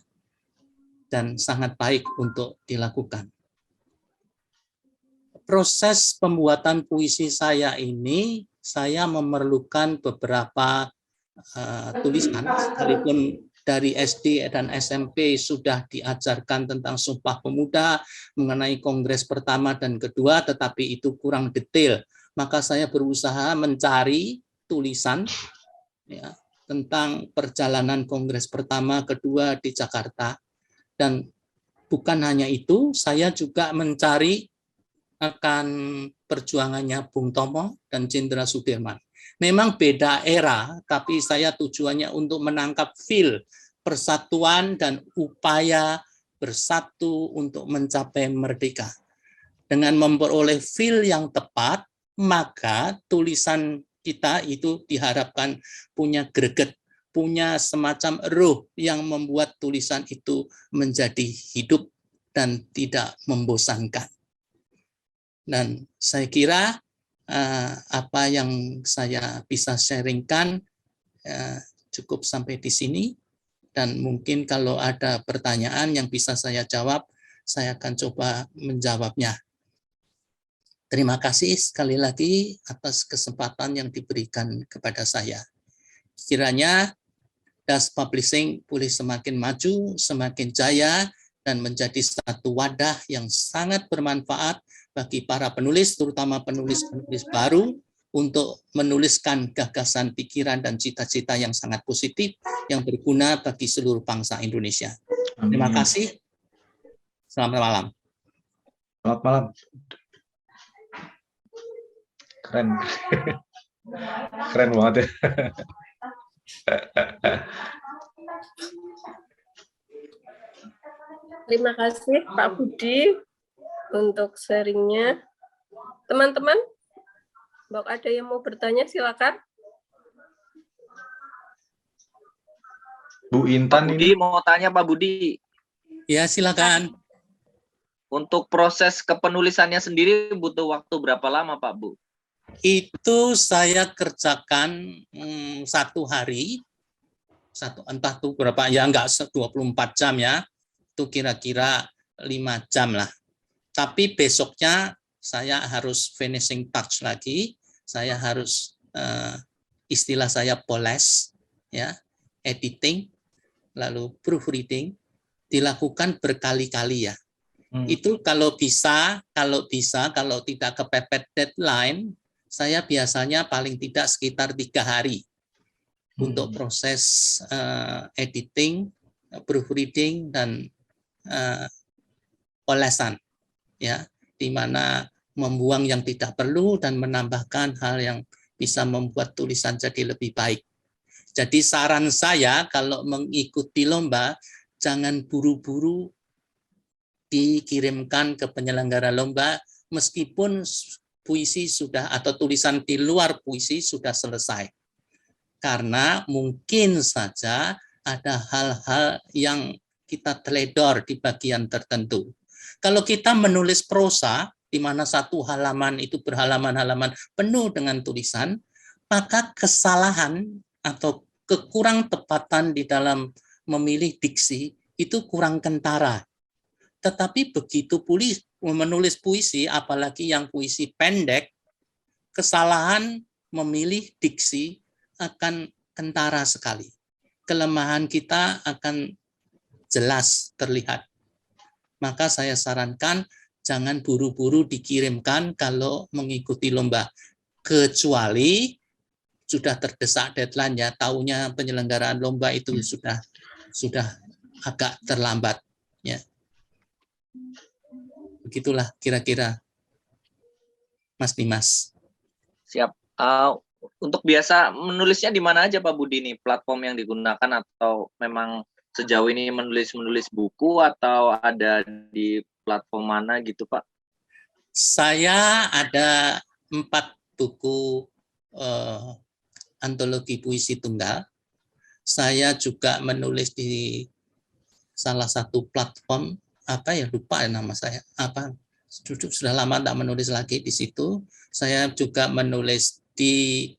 Dan sangat baik untuk dilakukan. Proses pembuatan puisi saya ini, saya memerlukan beberapa tulisan, sekalipun dari SD dan SMP sudah diajarkan tentang Sumpah Pemuda, mengenai Kongres pertama dan kedua, tetapi itu kurang detail. Maka saya berusaha mencari tulisan, ya, tentang perjalanan Kongres pertama, kedua di Jakarta. Dan bukan hanya itu, saya juga mencari akan perjuangannya Bung Tomo dan Jenderal Sudirman. Memang beda era, tapi saya tujuannya untuk menangkap feel persatuan dan upaya bersatu untuk mencapai merdeka. Dengan memperoleh feel yang tepat, maka tulisan kita itu diharapkan punya greget, punya semacam ruh yang membuat tulisan itu menjadi hidup dan tidak membosankan. Dan saya kira apa yang saya bisa sharingkan cukup sampai di sini, dan mungkin kalau ada pertanyaan yang bisa saya jawab, saya akan coba menjawabnya. Terima kasih sekali lagi atas kesempatan yang diberikan kepada saya. Kiranya Das Publishing boleh semakin maju, semakin jaya, dan menjadi satu wadah yang sangat bermanfaat bagi para penulis, terutama penulis-penulis baru, untuk menuliskan gagasan, pikiran, dan cita-cita yang sangat positif, yang berguna bagi seluruh bangsa Indonesia. Terima kasih. Selamat malam. Selamat malam. Keren. Keren banget ya. Terima kasih Pak Budi untuk sharingnya. Teman-teman, ada yang mau bertanya, silakan. Bu Intan Pak Budi ini. mau tanya Pak Budi. Ya, silakan. Untuk proses kepenulisannya sendiri butuh waktu berapa lama Pak Bu? Itu saya kerjakan 1 hari, entah itu berapa, ya enggak 24 jam ya, itu kira-kira 5 jam lah. Tapi besoknya saya harus finishing touch lagi, saya harus istilah saya poles, ya, editing, lalu proofreading, dilakukan berkali-kali ya. Itu kalau kalau tidak kepepet deadline, saya biasanya paling tidak sekitar 3 hari untuk proses editing, proofreading, dan olesan, ya, di mana membuang yang tidak perlu dan menambahkan hal yang bisa membuat tulisan jadi lebih baik. Jadi saran saya kalau mengikuti lomba, jangan buru-buru dikirimkan ke penyelenggara lomba meskipun puisi sudah atau tulisan di luar puisi sudah selesai. Karena mungkin saja ada hal-hal yang kita teledor di bagian tertentu. Kalau kita menulis prosa, di mana satu halaman itu berhalaman-halaman penuh dengan tulisan, maka kesalahan atau kekurang tepatan di dalam memilih diksi itu kurang kentara. Tetapi begitu menulis puisi, apalagi yang puisi pendek, kesalahan memilih diksi akan kentara sekali. Kelemahan kita akan jelas terlihat. Maka saya sarankan jangan buru-buru dikirimkan kalau mengikuti lomba. Kecuali sudah terdesak deadline-nya, tahunya penyelenggaraan lomba itu sudah agak terlambat, ya. Begitulah kira-kira, Mas Dimas. Siap. Untuk biasa menulisnya di mana aja Pak Budi nih, platform yang digunakan, atau memang sejauh ini menulis buku, atau ada di platform mana gitu Pak? Saya ada 4 buku antologi puisi tunggal. Saya juga menulis di salah satu platform, lupa nama saya, sudah lama tak menulis lagi di situ. Saya juga menulis di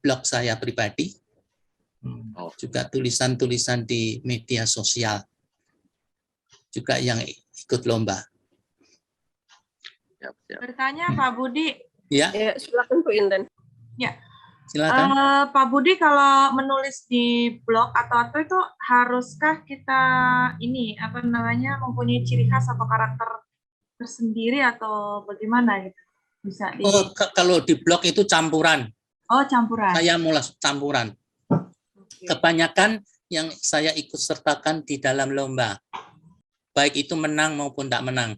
blog saya pribadi, juga tulisan-tulisan di media sosial, juga yang ikut lomba. Bertanya Pak Budi. Ya, silakan Bu Intan. Ya. Silakan. Pak Budi, kalau menulis di blog atau itu haruskah kita mempunyai ciri khas atau karakter tersendiri atau bagaimana gitu? Bisa kalau di blog itu campuran. Oh, campuran. Saya mulai campuran. Okay. Kebanyakan yang saya ikut sertakan di dalam lomba, baik itu menang maupun tidak menang.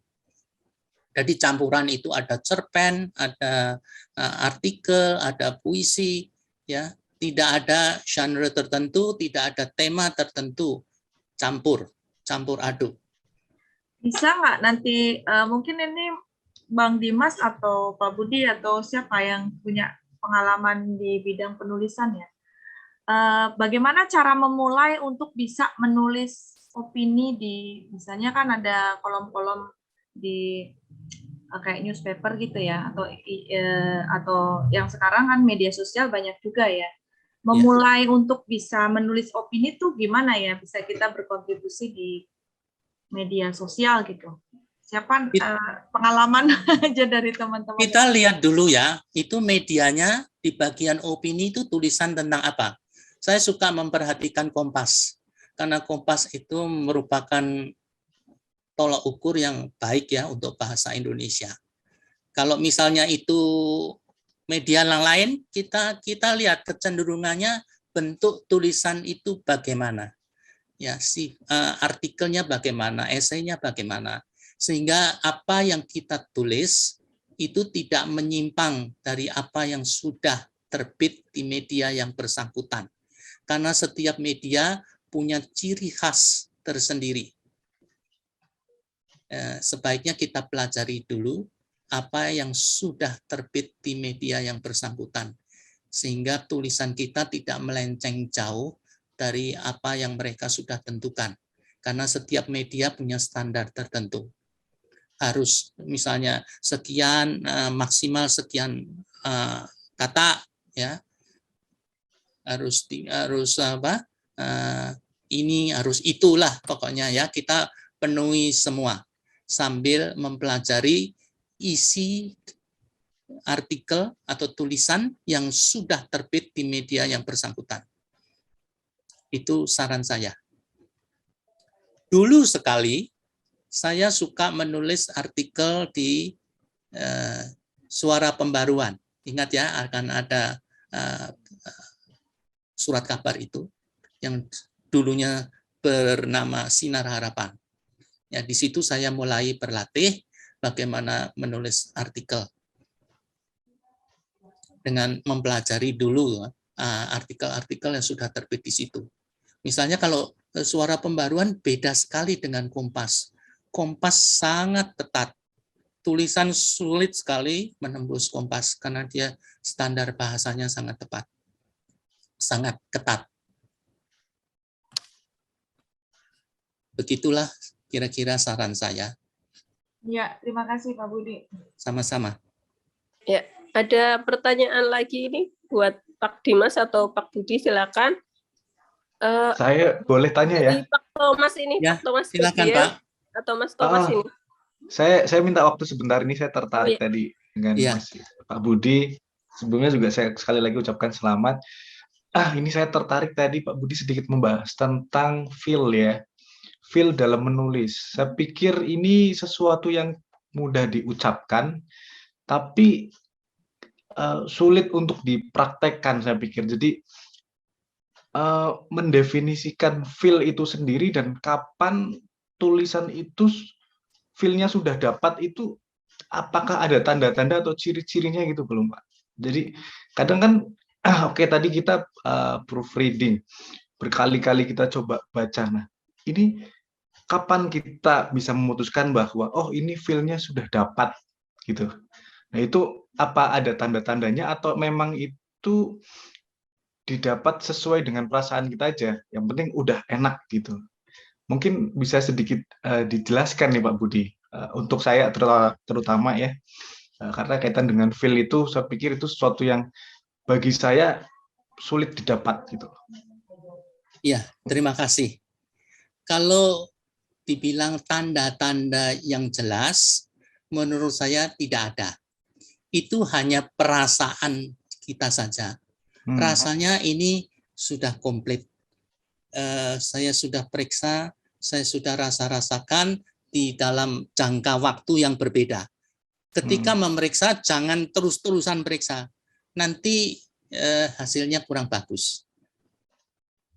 Jadi campuran itu ada cerpen, ada artikel, ada puisi, ya. Tidak ada genre tertentu, tidak ada tema tertentu, campur aduk. Bisa nggak nanti mungkin ini Bang Dimas atau Pak Budi atau siapa yang punya pengalaman di bidang penulisan ya? Bagaimana cara memulai untuk bisa menulis opini di, misalnya kan ada kolom-kolom di kayak newspaper gitu ya, atau yang sekarang kan media sosial banyak juga ya. Memulai untuk bisa menulis opini tuh gimana ya, bisa kita berkontribusi di media sosial gitu. Siapa pengalaman aja dari teman-teman? Kita lihat dulu ya, itu medianya di bagian opini itu tulisan tentang apa. Saya suka memperhatikan Kompas, karena Kompas itu merupakan tolak ukur yang baik ya untuk bahasa Indonesia. Kalau misalnya itu media yang lain, kita lihat kecenderungannya bentuk tulisan itu bagaimana. Ya, artikelnya bagaimana, esainya bagaimana. Sehingga apa yang kita tulis itu tidak menyimpang dari apa yang sudah terbit di media yang bersangkutan. Karena setiap media punya ciri khas tersendiri. Sebaiknya kita pelajari dulu apa yang sudah terbit di media yang bersangkutan. Sehingga tulisan kita tidak melenceng jauh dari apa yang mereka sudah tentukan. Karena setiap media punya standar tertentu. Harus misalnya sekian maksimal sekian kata ya, harus apa ini harus itulah pokoknya ya, kita penuhi semua sambil mempelajari isi artikel atau tulisan yang sudah terbit di media yang bersangkutan. Itu saran saya. Dulu sekali saya suka menulis artikel di Suara Pembaruan. Ingat ya, akan ada surat kabar itu yang dulunya bernama Sinar Harapan. Ya, di situ saya mulai berlatih bagaimana menulis artikel dengan mempelajari dulu artikel-artikel yang sudah terbit di situ. Misalnya kalau Suara Pembaruan beda sekali dengan Kompas. Kompas sangat ketat. Tulisan sulit sekali menembus Kompas karena dia standar bahasanya sangat tepat. Sangat ketat. Begitulah kira-kira saran saya. Ya, terima kasih Pak Budi. Sama-sama. Ya, ada pertanyaan lagi ini buat Pak Dimas atau Pak Budi, silakan. Saya boleh tanya ya? Pak Thomas ini, Ya, Pak Thomas silakan Bastian, Pak. atau Mas Thomas ini. Saya minta waktu sebentar, ini saya tertarik tadi dengan Mas Pak Budi. Sebelumnya juga saya sekali lagi ucapkan selamat. Ini saya tertarik tadi Pak Budi sedikit membahas tentang feel ya. Feel dalam menulis. Saya pikir ini sesuatu yang mudah diucapkan, tapi sulit untuk dipraktekkan saya pikir. Jadi mendefinisikan feel itu sendiri dan kapan tulisan itu feel-nya sudah dapat itu, apakah ada tanda-tanda atau ciri-cirinya gitu belum Pak? Jadi kadang kan oke, tadi kita proofreading, berkali-kali kita coba baca. Nah, ini kapan kita bisa memutuskan bahwa oh ini feel-nya sudah dapat gitu. Nah, itu apa ada tanda-tandanya atau memang itu didapat sesuai dengan perasaan kita aja, yang penting udah enak gitu. Mungkin bisa sedikit dijelaskan nih Pak Budi, untuk saya terutama ya, karena kaitan dengan feel itu, saya pikir itu sesuatu yang bagi saya sulit didapat gitu. Ya, terima kasih. Kalau dibilang tanda-tanda yang jelas, menurut saya tidak ada. Itu hanya perasaan kita saja. Rasanya ini sudah komplit. Saya sudah periksa, saya sudah rasa-rasakan di dalam jangka waktu yang berbeda. Ketika memeriksa, jangan terus-terusan periksa. Nanti hasilnya kurang bagus.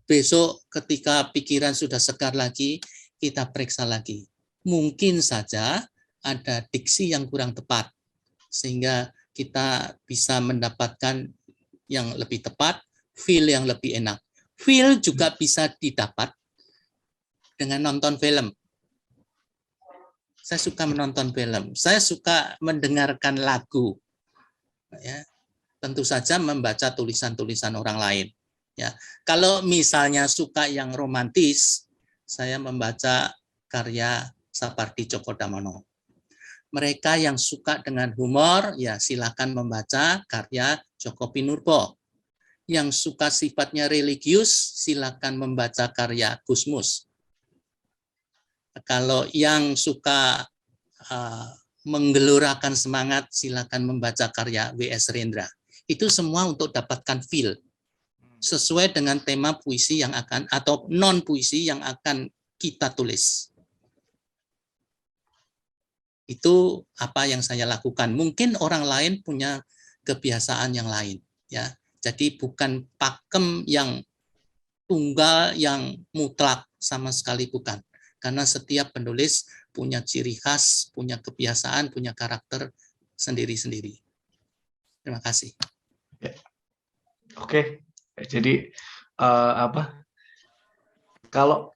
Besok ketika pikiran sudah segar lagi, kita periksa lagi. Mungkin saja ada diksi yang kurang tepat, sehingga kita bisa mendapatkan yang lebih tepat, feel yang lebih enak. Feel juga bisa didapat dengan nonton film. Saya suka menonton film, saya suka mendengarkan lagu. Ya, tentu saja membaca tulisan-tulisan orang lain. Ya, kalau misalnya suka yang romantis, saya membaca karya Sapardi Djoko Damono. Mereka yang suka dengan humor, ya silakan membaca karya Joko Pinurbo. Yang suka sifatnya religius, silakan membaca karya Gusmus. Kalau yang suka menggelorakan semangat, silakan membaca karya W.S. Rendra. Itu semua untuk dapatkan feel sesuai dengan tema puisi yang akan atau non puisi yang akan kita tulis. Itu apa yang saya lakukan. Mungkin orang lain punya kebiasaan yang lain, ya. Jadi bukan pakem yang tunggal yang mutlak, sama sekali bukan. Karena setiap penulis punya ciri khas, punya kebiasaan, punya karakter sendiri-sendiri. Terima kasih. Ya. Oke, jadi kalau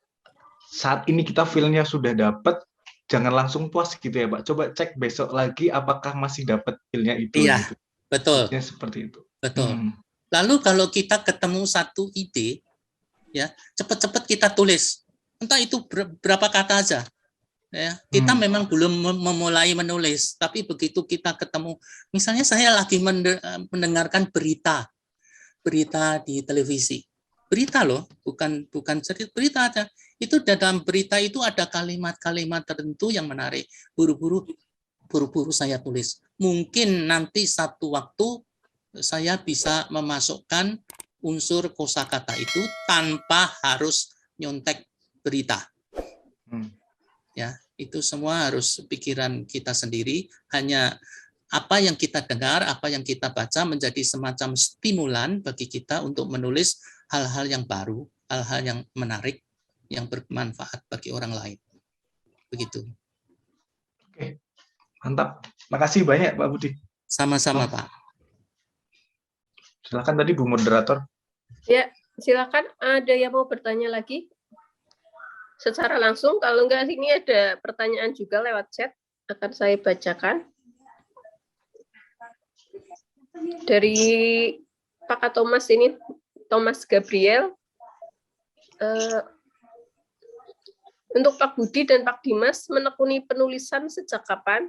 saat ini kita feel-nya sudah dapat, jangan langsung puas gitu ya, Pak. Coba cek besok lagi apakah masih dapat feel-nya itu. Iya, gitu. betul. Maksudnya seperti itu. Betul. Lalu kalau kita ketemu satu ide, ya cepat-cepat kita tulis. Entah itu berapa kata aja. Ya, kita memang belum memulai menulis, tapi begitu kita ketemu, misalnya saya lagi mendengarkan berita di televisi. Berita loh, bukan cerita, berita aja. Itu dalam berita itu ada kalimat-kalimat tertentu yang menarik. Buru-buru saya tulis. Mungkin nanti satu waktu saya bisa memasukkan unsur kosakata itu tanpa harus nyontek berita. Ya, itu semua harus pikiran kita sendiri. Hanya apa yang kita dengar, apa yang kita baca menjadi semacam stimulan bagi kita untuk menulis hal-hal yang baru, hal-hal yang menarik, yang bermanfaat bagi orang lain. Begitu. Oke, mantap. Makasih banyak Pak Budi. Sama-sama Pak. Silakan tadi Bu Moderator. Ya, silakan. Ada yang mau bertanya lagi? Secara langsung, kalau enggak ini ada pertanyaan juga lewat chat, akan saya bacakan. Dari Pak Thomas ini, Thomas Gabriel. Untuk Pak Budi dan Pak Dimas, menekuni penulisan sejak kapan?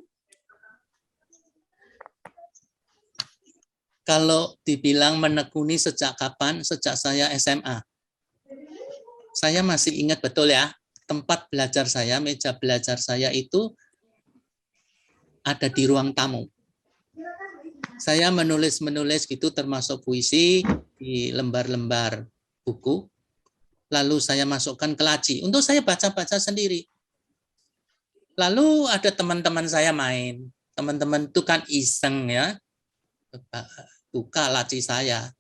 Kalau dibilang menekuni sejak kapan? Sejak saya SMA. Saya masih ingat betul ya, tempat belajar saya, meja belajar saya itu ada di ruang tamu. Saya menulis gitu, termasuk puisi di lembar-lembar buku. Lalu saya masukkan ke laci untuk saya baca-baca sendiri. Lalu ada teman-teman saya main. Teman-teman itu kan iseng ya, buka laci saya.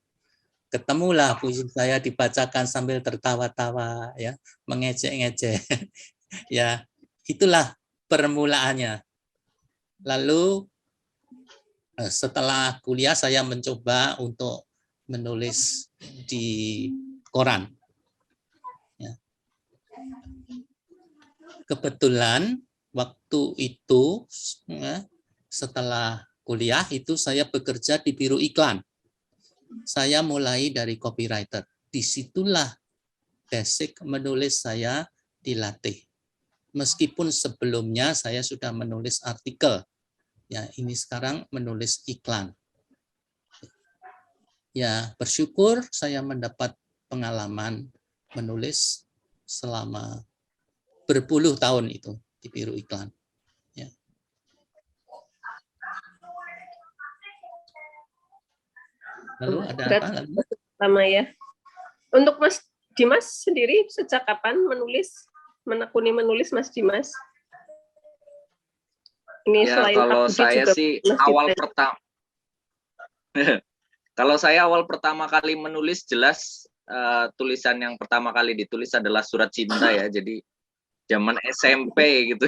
Ketemulah puisi saya dibacakan sambil tertawa-tawa ya, mengejek-ngejek. Ya, itulah permulaannya. Lalu setelah kuliah saya mencoba untuk menulis di koran. Ya. Kebetulan waktu itu ya, setelah kuliah itu saya bekerja di biro iklan. Saya mulai dari copywriter. Disitulah basic menulis saya dilatih. Meskipun sebelumnya saya sudah menulis artikel, ya ini sekarang menulis iklan. Ya bersyukur saya mendapat pengalaman menulis selama berpuluh tahun itu di biro iklan. Ya. Lalu ada apa lagi? Pertama ya. Untuk Mas Dimas sendiri sejak kapan menekuni menulis Mas Dimas? Ini ya, kalau saya sih awal pertama. Kalau saya awal pertama kali menulis jelas tulisan yang pertama kali ditulis adalah surat cinta ya. Jadi zaman SMP gitu.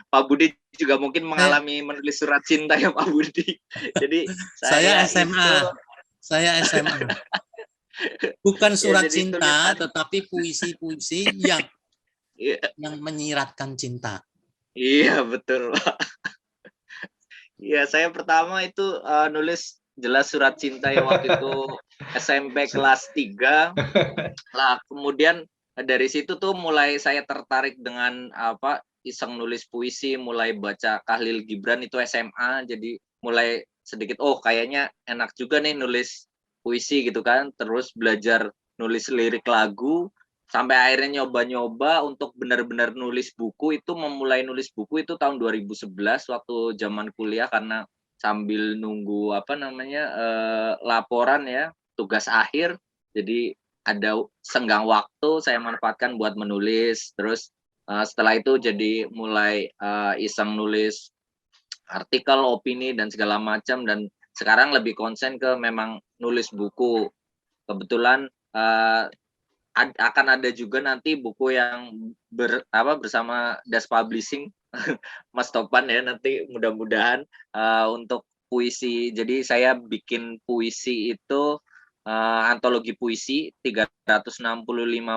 Pak Budi juga mungkin mengalami menulis surat cinta ya Pak Budi. Jadi saya SMA. Saya SMA. Bukan surat cinta, tetapi puisi-puisi yang menyiratkan cinta. Iya, betul, Pak. Iya, saya pertama itu nulis jelas surat cinta ya waktu itu SMP kelas 3. Lah, kemudian dari situ tuh mulai saya tertarik dengan iseng nulis puisi, mulai baca Khalil Gibran itu SMA, jadi mulai sedikit kayaknya enak juga nih nulis puisi gitu kan, terus belajar nulis lirik lagu, sampai akhirnya nyoba-nyoba untuk benar-benar nulis buku itu, memulai nulis buku itu tahun 2011 waktu zaman kuliah, karena sambil nunggu laporan ya, tugas akhir, jadi ada senggang waktu saya manfaatkan buat menulis. Terus setelah itu jadi mulai iseng nulis artikel, opini dan segala macam, dan sekarang lebih konsen ke memang nulis buku. Kebetulan akan ada juga nanti buku yang bersama Das Publishing, Mas Topan ya, nanti mudah-mudahan untuk puisi. Jadi saya bikin puisi itu antologi puisi 365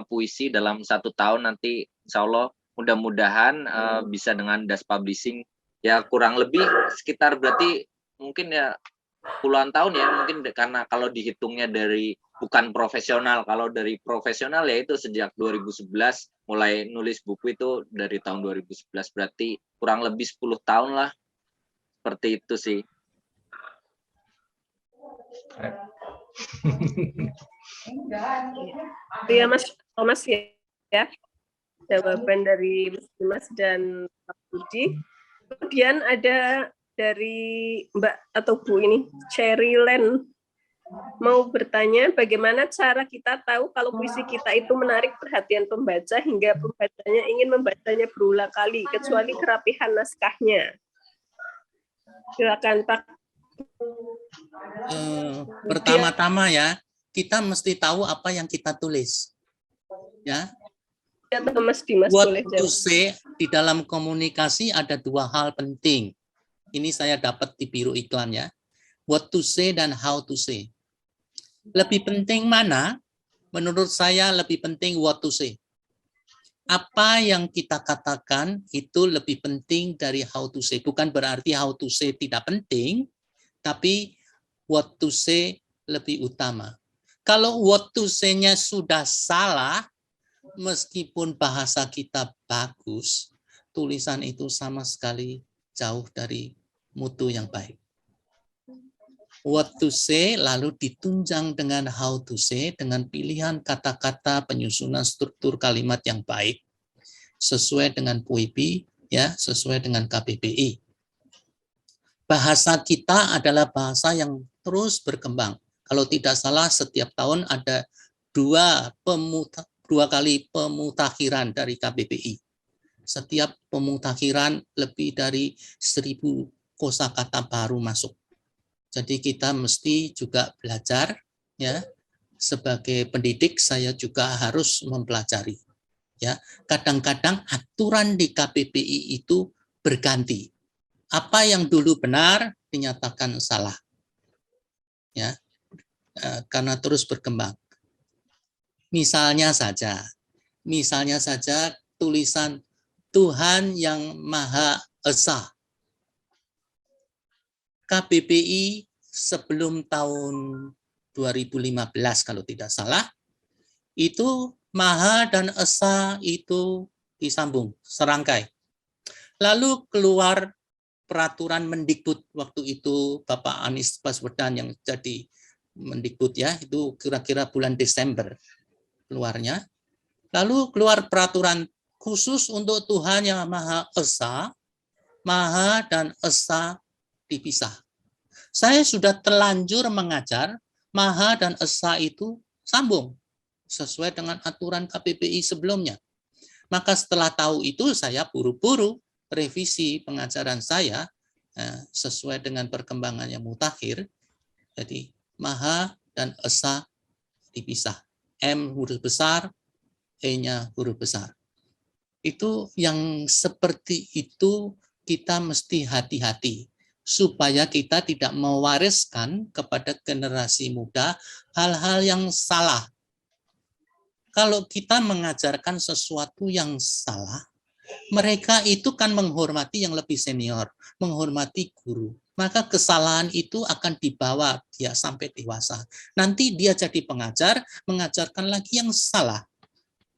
puisi dalam 1 tahun, nanti insya Allah mudah-mudahan bisa dengan Das Publishing ya, kurang lebih sekitar berarti mungkin ya puluhan tahun ya, mungkin karena kalau dihitungnya dari bukan profesional. Kalau dari profesional ya itu sejak 2011 mulai nulis buku, itu dari tahun 2011, berarti kurang lebih 10 tahun lah. Seperti itu sih. Ya Mas Thomas ya, jawaban dari Mas Dimas dan Pak Budi. Kemudian ada dari Mbak atau Bu ini, Cherry Len, mau bertanya bagaimana cara kita tahu kalau puisi kita itu menarik perhatian pembaca hingga pembacanya ingin membacanya berulang kali, kecuali kerapihan naskahnya. Silakan Pak. Pertama-tama ya, kita mesti tahu apa yang kita tulis. Ya. Mas Dimas What boleh to jawab. say di dalam komunikasi ada 2 hal penting. Ini saya dapat di biro iklan ya. What to say dan how to say. Lebih penting mana? Menurut saya lebih penting what to say. Apa yang kita katakan itu lebih penting dari how to say. Bukan berarti how to say tidak penting, tapi what to say lebih utama. Kalau what to say-nya sudah salah, meskipun bahasa kita bagus, tulisan itu sama sekali jauh dari mutu yang baik. What to say lalu ditunjang dengan how to say, dengan pilihan kata-kata, penyusunan struktur kalimat yang baik sesuai dengan PUIP ya, sesuai dengan KBBI. Bahasa kita adalah bahasa yang terus berkembang. Kalau tidak salah setiap tahun ada 2 kali pemutakhiran dari KBBI. Setiap pemutakhiran lebih dari 1000 kosakata baru masuk. Jadi kita mesti juga belajar ya. Sebagai pendidik saya juga harus mempelajari. Ya, kadang-kadang aturan di KBBI itu berganti. Apa yang dulu benar dinyatakan salah. Ya. Karena terus berkembang. Misalnya saja tulisan Tuhan yang Maha Esa. KBBI sebelum tahun 2015 kalau tidak salah, itu Maha dan Esa itu disambung, serangkai. Lalu keluar peraturan Mendikbud, waktu itu Bapak Anies Baswedan yang jadi Mendikbud ya, itu kira-kira bulan Desember keluarnya. Lalu keluar peraturan khusus untuk Tuhan yang Maha Esa, Maha dan Esa dipisah. Saya sudah terlanjur mengajar Maha dan Esa itu sambung sesuai dengan aturan KBBI sebelumnya. Maka setelah tahu itu saya buru-buru revisi pengajaran saya sesuai dengan perkembangan yang mutakhir. Jadi Maha dan Esa dipisah. M huruf besar, E-nya huruf besar. Itu yang seperti itu kita mesti hati-hati supaya kita tidak mewariskan kepada generasi muda hal-hal yang salah. Kalau kita mengajarkan sesuatu yang salah, mereka itu kan menghormati yang lebih senior, menghormati guru. Maka kesalahan itu akan dibawa dia sampai dewasa. Nanti dia jadi pengajar, mengajarkan lagi yang salah.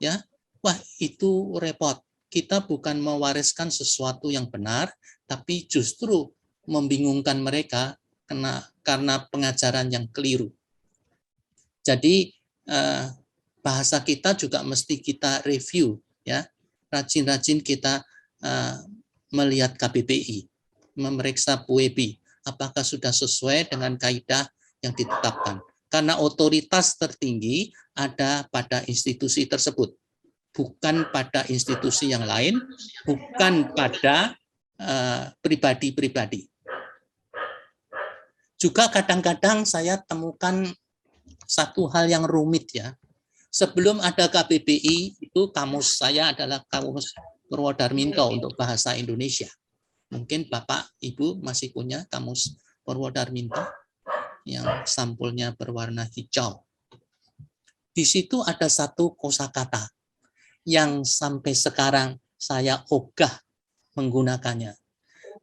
Ya, wah itu repot. Kita bukan mewariskan sesuatu yang benar, tapi justru membingungkan mereka karena pengajaran yang keliru. Jadi bahasa kita juga mesti kita review, ya. Rajin-rajin kita melihat KBBI, memeriksa PUEBI, apakah sudah sesuai dengan kaidah yang ditetapkan. Karena otoritas tertinggi ada pada institusi tersebut, bukan pada institusi yang lain, bukan pada pribadi-pribadi. Juga kadang-kadang saya temukan satu hal yang rumit, ya. Sebelum ada KBBI, itu kamus saya adalah kamus Purwodarminto untuk bahasa Indonesia. Mungkin Bapak, Ibu masih punya kamus Purwodarminto yang sampulnya berwarna hijau. Di situ ada satu kosakata yang sampai sekarang saya ogah menggunakannya.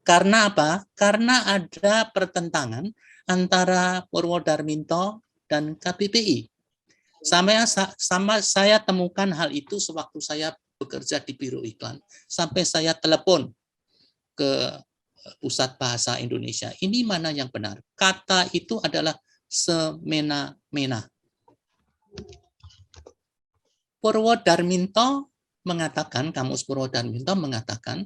Karena apa? Karena ada pertentangan antara Purwodarminto dan KBBI. Sama saya temukan hal itu sewaktu saya bekerja di Biro Iklan. Sampai saya telepon ke Pusat Bahasa Indonesia. Ini mana yang benar? Kata itu adalah semena-mena. Purwodarminto mengatakan, kamus Purwodarminto mengatakan,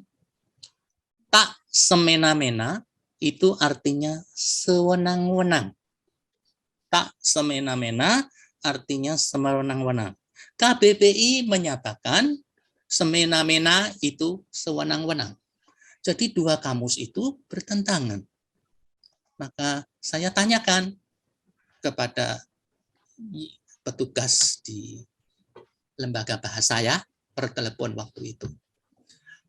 tak semena-mena itu artinya sewenang-wenang. Tak semena-mena artinya sewenang-wenang. KBBI menyatakan semena-mena itu sewenang-wenang. Jadi dua kamus itu bertentangan. Maka saya tanyakan kepada petugas di lembaga bahasa ya, per telepon waktu itu.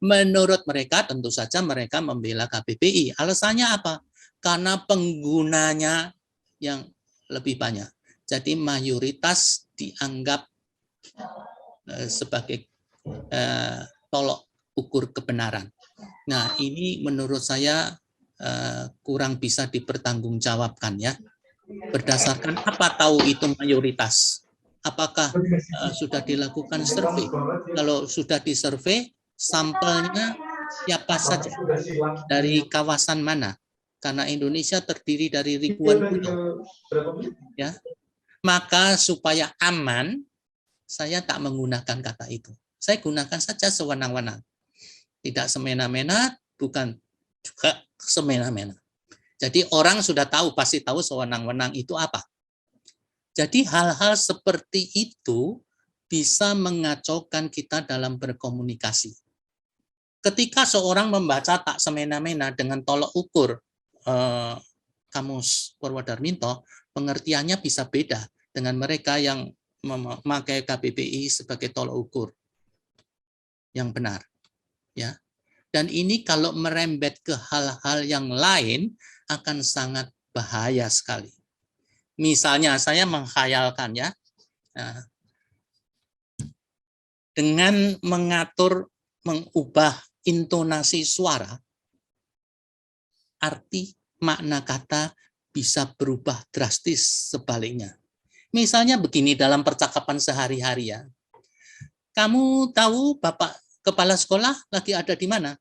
Menurut mereka tentu saja mereka membela KBBI. Alasannya apa? Karena penggunanya yang lebih banyak. Jadi mayoritas dianggap sebagai tolok ukur kebenaran. Nah, ini menurut saya kurang bisa dipertanggungjawabkan ya. Berdasarkan apa tahu itu mayoritas? Apakah sudah dilakukan survei? Kalau sudah disurvei, sampelnya siapa saja? Dari kawasan mana? Karena Indonesia terdiri dari ribuan pulau. Ya. Maka supaya aman, saya tak menggunakan kata itu. Saya gunakan saja sewenang-wenang. Tidak semena-mena, bukan juga semena-mena. Jadi orang sudah tahu, pasti tahu sewenang-wenang itu apa. Jadi hal-hal seperti itu bisa mengacaukan kita dalam berkomunikasi. Ketika seorang membaca tak semena-mena dengan tolok ukur kamus Purwodarminto, pengertiannya bisa beda dengan mereka yang memakai KBBI sebagai tolok ukur yang benar. Ya. Dan ini kalau merembet ke hal-hal yang lain akan sangat bahaya sekali. Misalnya saya menghayalkan ya, dengan mengatur, mengubah intonasi suara, arti makna kata bisa berubah drastis sebaliknya. Misalnya begini dalam percakapan sehari-hari ya. Kamu tahu Bapak Kepala Sekolah lagi ada di mana?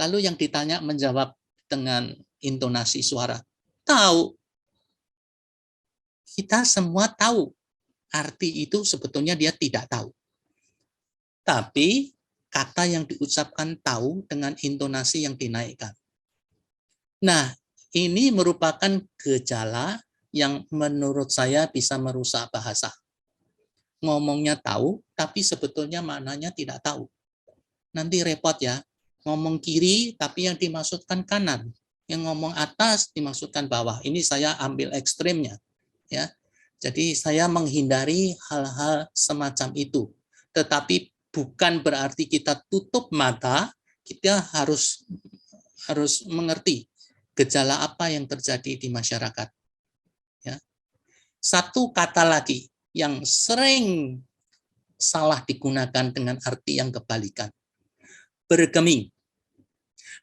Lalu yang ditanya menjawab dengan intonasi suara. Tahu. Kita semua tahu. Arti itu sebetulnya dia tidak tahu. Tapi kata yang diucapkan tahu dengan intonasi yang dinaikkan. Nah, ini merupakan gejala yang menurut saya bisa merusak bahasa. Ngomongnya tahu, tapi sebetulnya maknanya tidak tahu. Nanti repot ya. Ngomong kiri, tapi yang dimaksudkan kanan. Yang ngomong atas, dimaksudkan bawah. Ini saya ambil ekstrimnya. Ya. Jadi saya menghindari hal-hal semacam itu. Tetapi bukan berarti kita tutup mata, kita harus mengerti gejala apa yang terjadi di masyarakat. Ya. Satu kata lagi yang sering salah digunakan dengan arti yang kebalikan. Bergeming.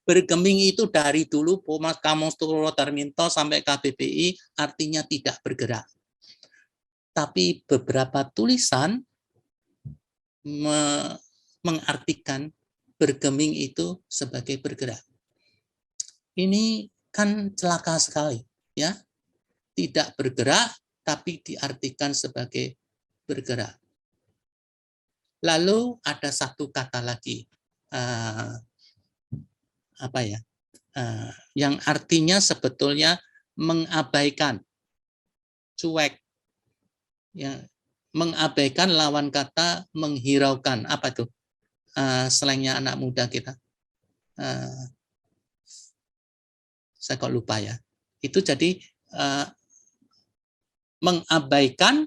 Bergeming itu dari dulu kamus Purwodarminto sampai KBBI artinya tidak bergerak. Tapi beberapa tulisan mengartikan bergeming itu sebagai bergerak. Ini kan celaka sekali, ya. Tidak bergerak tapi diartikan sebagai bergerak. Lalu ada satu kata lagi, yang artinya sebetulnya mengabaikan, cuek. Ya, mengabaikan lawan kata menghiraukan. Apa tuh? Slangnya anak muda kita. Saya kok lupa ya. Itu jadi mengabaikan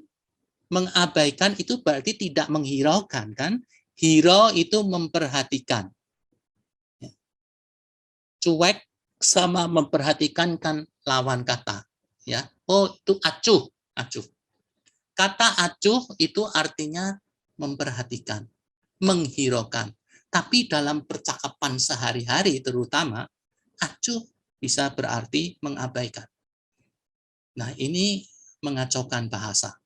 itu berarti tidak menghiraukan, kan? Hirau itu memperhatikan. Cuek sama memperhatikan kan lawan kata. Ya, oh itu acuh, acuh. Kata acuh itu artinya memperhatikan, menghiraukan. Tapi dalam percakapan sehari-hari terutama, acuh bisa berarti mengabaikan. Nah, ini mengacaukan bahasa.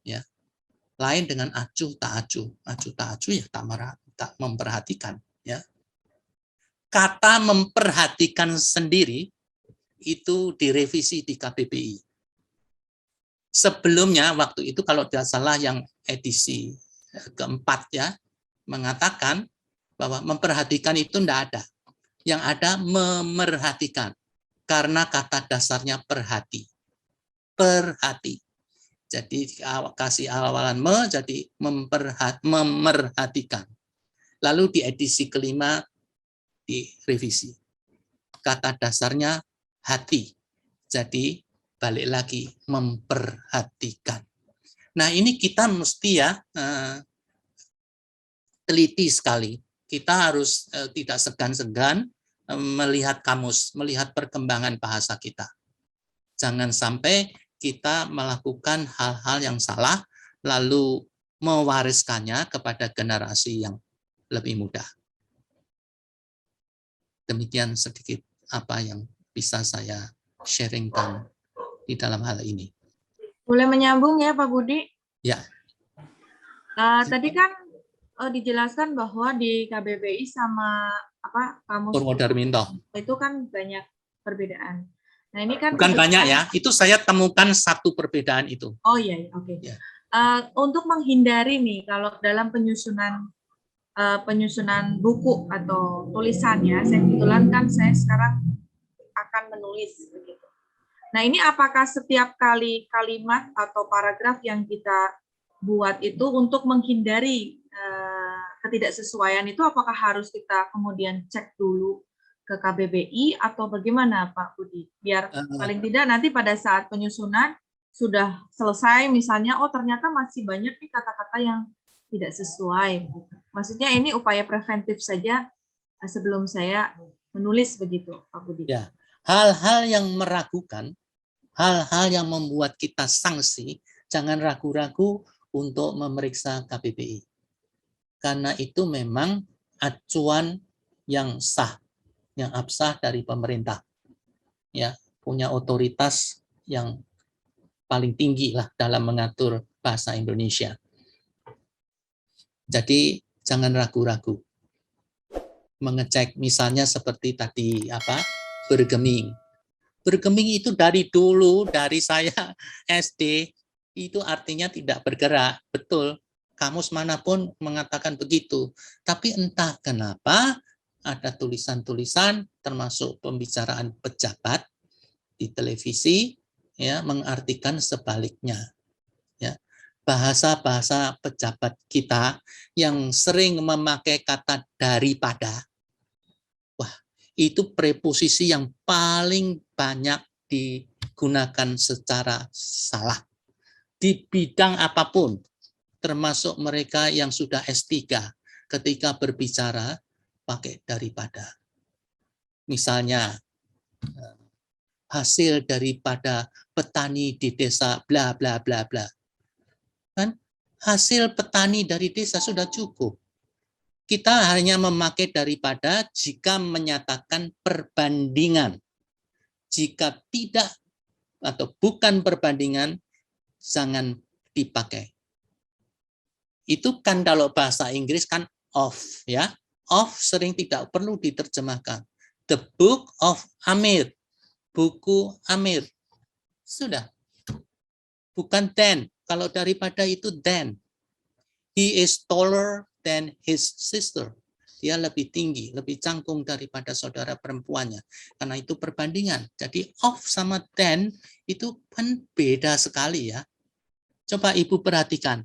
Ya. Lain dengan acuh tak acuh. Acuh tak acuh ya tak memperhatikan. Ya. Kata memperhatikan sendiri itu direvisi di KBBI. Sebelumnya waktu itu kalau tidak salah yang edisi keempat ya, mengatakan bahwa memperhatikan itu tidak ada. Yang ada memerhatikan. Karena kata dasarnya perhati. Perhati. Jadi kasih awalan jadi memerhatikan. Lalu di edisi kelima direvisi. Kata dasarnya hati. Jadi balik lagi memperhatikan. Nah, ini kita mesti ya teliti sekali. Kita harus tidak segan-segan melihat kamus, melihat perkembangan bahasa kita. Jangan sampai kita melakukan hal-hal yang salah lalu mewariskannya kepada generasi yang lebih muda. Demikian sedikit apa yang bisa saya sharingkan di dalam hal ini. Boleh menyambung ya Pak Budi? Ya. Tadi kan dijelaskan bahwa di KBBI sama kamus Purwodarminto itu kan banyak perbedaan. Nah ini kan bukan banyak ya, itu saya temukan satu perbedaan itu. Oh iya, oke. Ya. Untuk menghindari nih kalau dalam penyusunan buku atau tulisannya, saya kebetulan kan saya sekarang akan menulis begitu. Nah, ini apakah setiap kali kalimat atau paragraf yang kita buat itu untuk menghindari ketidaksesuaian itu, apakah harus kita kemudian cek dulu ke KBBI atau bagaimana Pak Budi? Biar paling tidak nanti pada saat penyusunan sudah selesai misalnya, oh ternyata masih banyak nih kata-kata yang tidak sesuai. Maksudnya ini upaya preventif saja sebelum saya menulis begitu Pak Budi. Ya, hal-hal yang meragukan, hal-hal yang membuat kita sanksi, jangan ragu-ragu untuk memeriksa KBBI. Karena itu memang acuan yang sah, yang absah dari pemerintah. Ya, punya otoritas yang paling tinggi lah dalam mengatur bahasa Indonesia. Jadi jangan ragu-ragu. Mengecek misalnya seperti tadi bergeming. Bergeming itu dari dulu, dari saya SD, itu artinya tidak bergerak. Betul, kamus manapun mengatakan begitu. Tapi entah kenapa ada tulisan-tulisan termasuk pembicaraan pejabat di televisi ya mengartikan sebaliknya. Ya. Bahasa-bahasa pejabat kita yang sering memakai kata daripada, itu preposisi yang paling banyak digunakan secara salah. Di bidang apapun, termasuk mereka yang sudah S3, ketika berbicara pakai daripada. Misalnya, hasil daripada petani di desa bla bla bla bla. Kan hasil petani dari desa sudah cukup. Kita hanya memakai daripada jika menyatakan perbandingan. Jika tidak atau bukan perbandingan, jangan dipakai. Itu kan kalau bahasa Inggris kan of, ya. Of sering tidak perlu diterjemahkan. The Book of Amir. Buku Amir. Sudah. Bukan then. Kalau daripada itu then. He is taller than his sister. Dia lebih tinggi, lebih cangkung daripada saudara perempuannya. Karena itu perbandingan. Jadi of sama than itu kan beda sekali ya. Coba Ibu perhatikan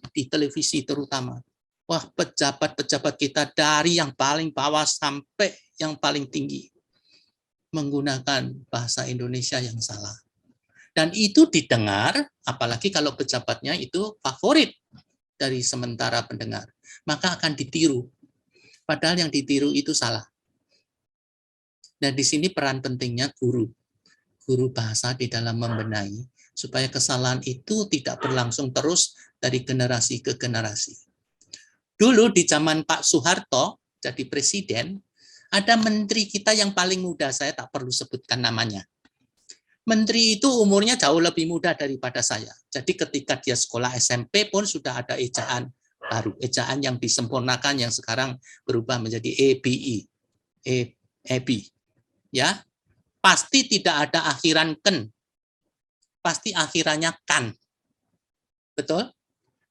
di televisi terutama. Wah, pejabat-pejabat kita dari yang paling bawah sampai yang paling tinggi menggunakan bahasa Indonesia yang salah. Dan itu didengar, apalagi kalau pejabatnya itu favorit dari sementara pendengar. Maka akan ditiru. Padahal yang ditiru itu salah. Dan di sini peran pentingnya guru. Guru bahasa di dalam membenahi. Supaya kesalahan itu tidak berlangsung terus dari generasi ke generasi. Dulu di zaman Pak Soeharto, jadi presiden, ada menteri kita yang paling muda, saya tak perlu sebutkan namanya. Menteri itu umurnya jauh lebih muda daripada saya. Jadi ketika dia sekolah SMP pun sudah ada ejaan baru, ejaan yang disempurnakan yang sekarang berubah menjadi EBI, ya, pasti tidak ada akhiran ken, pasti akhirannya kan, betul?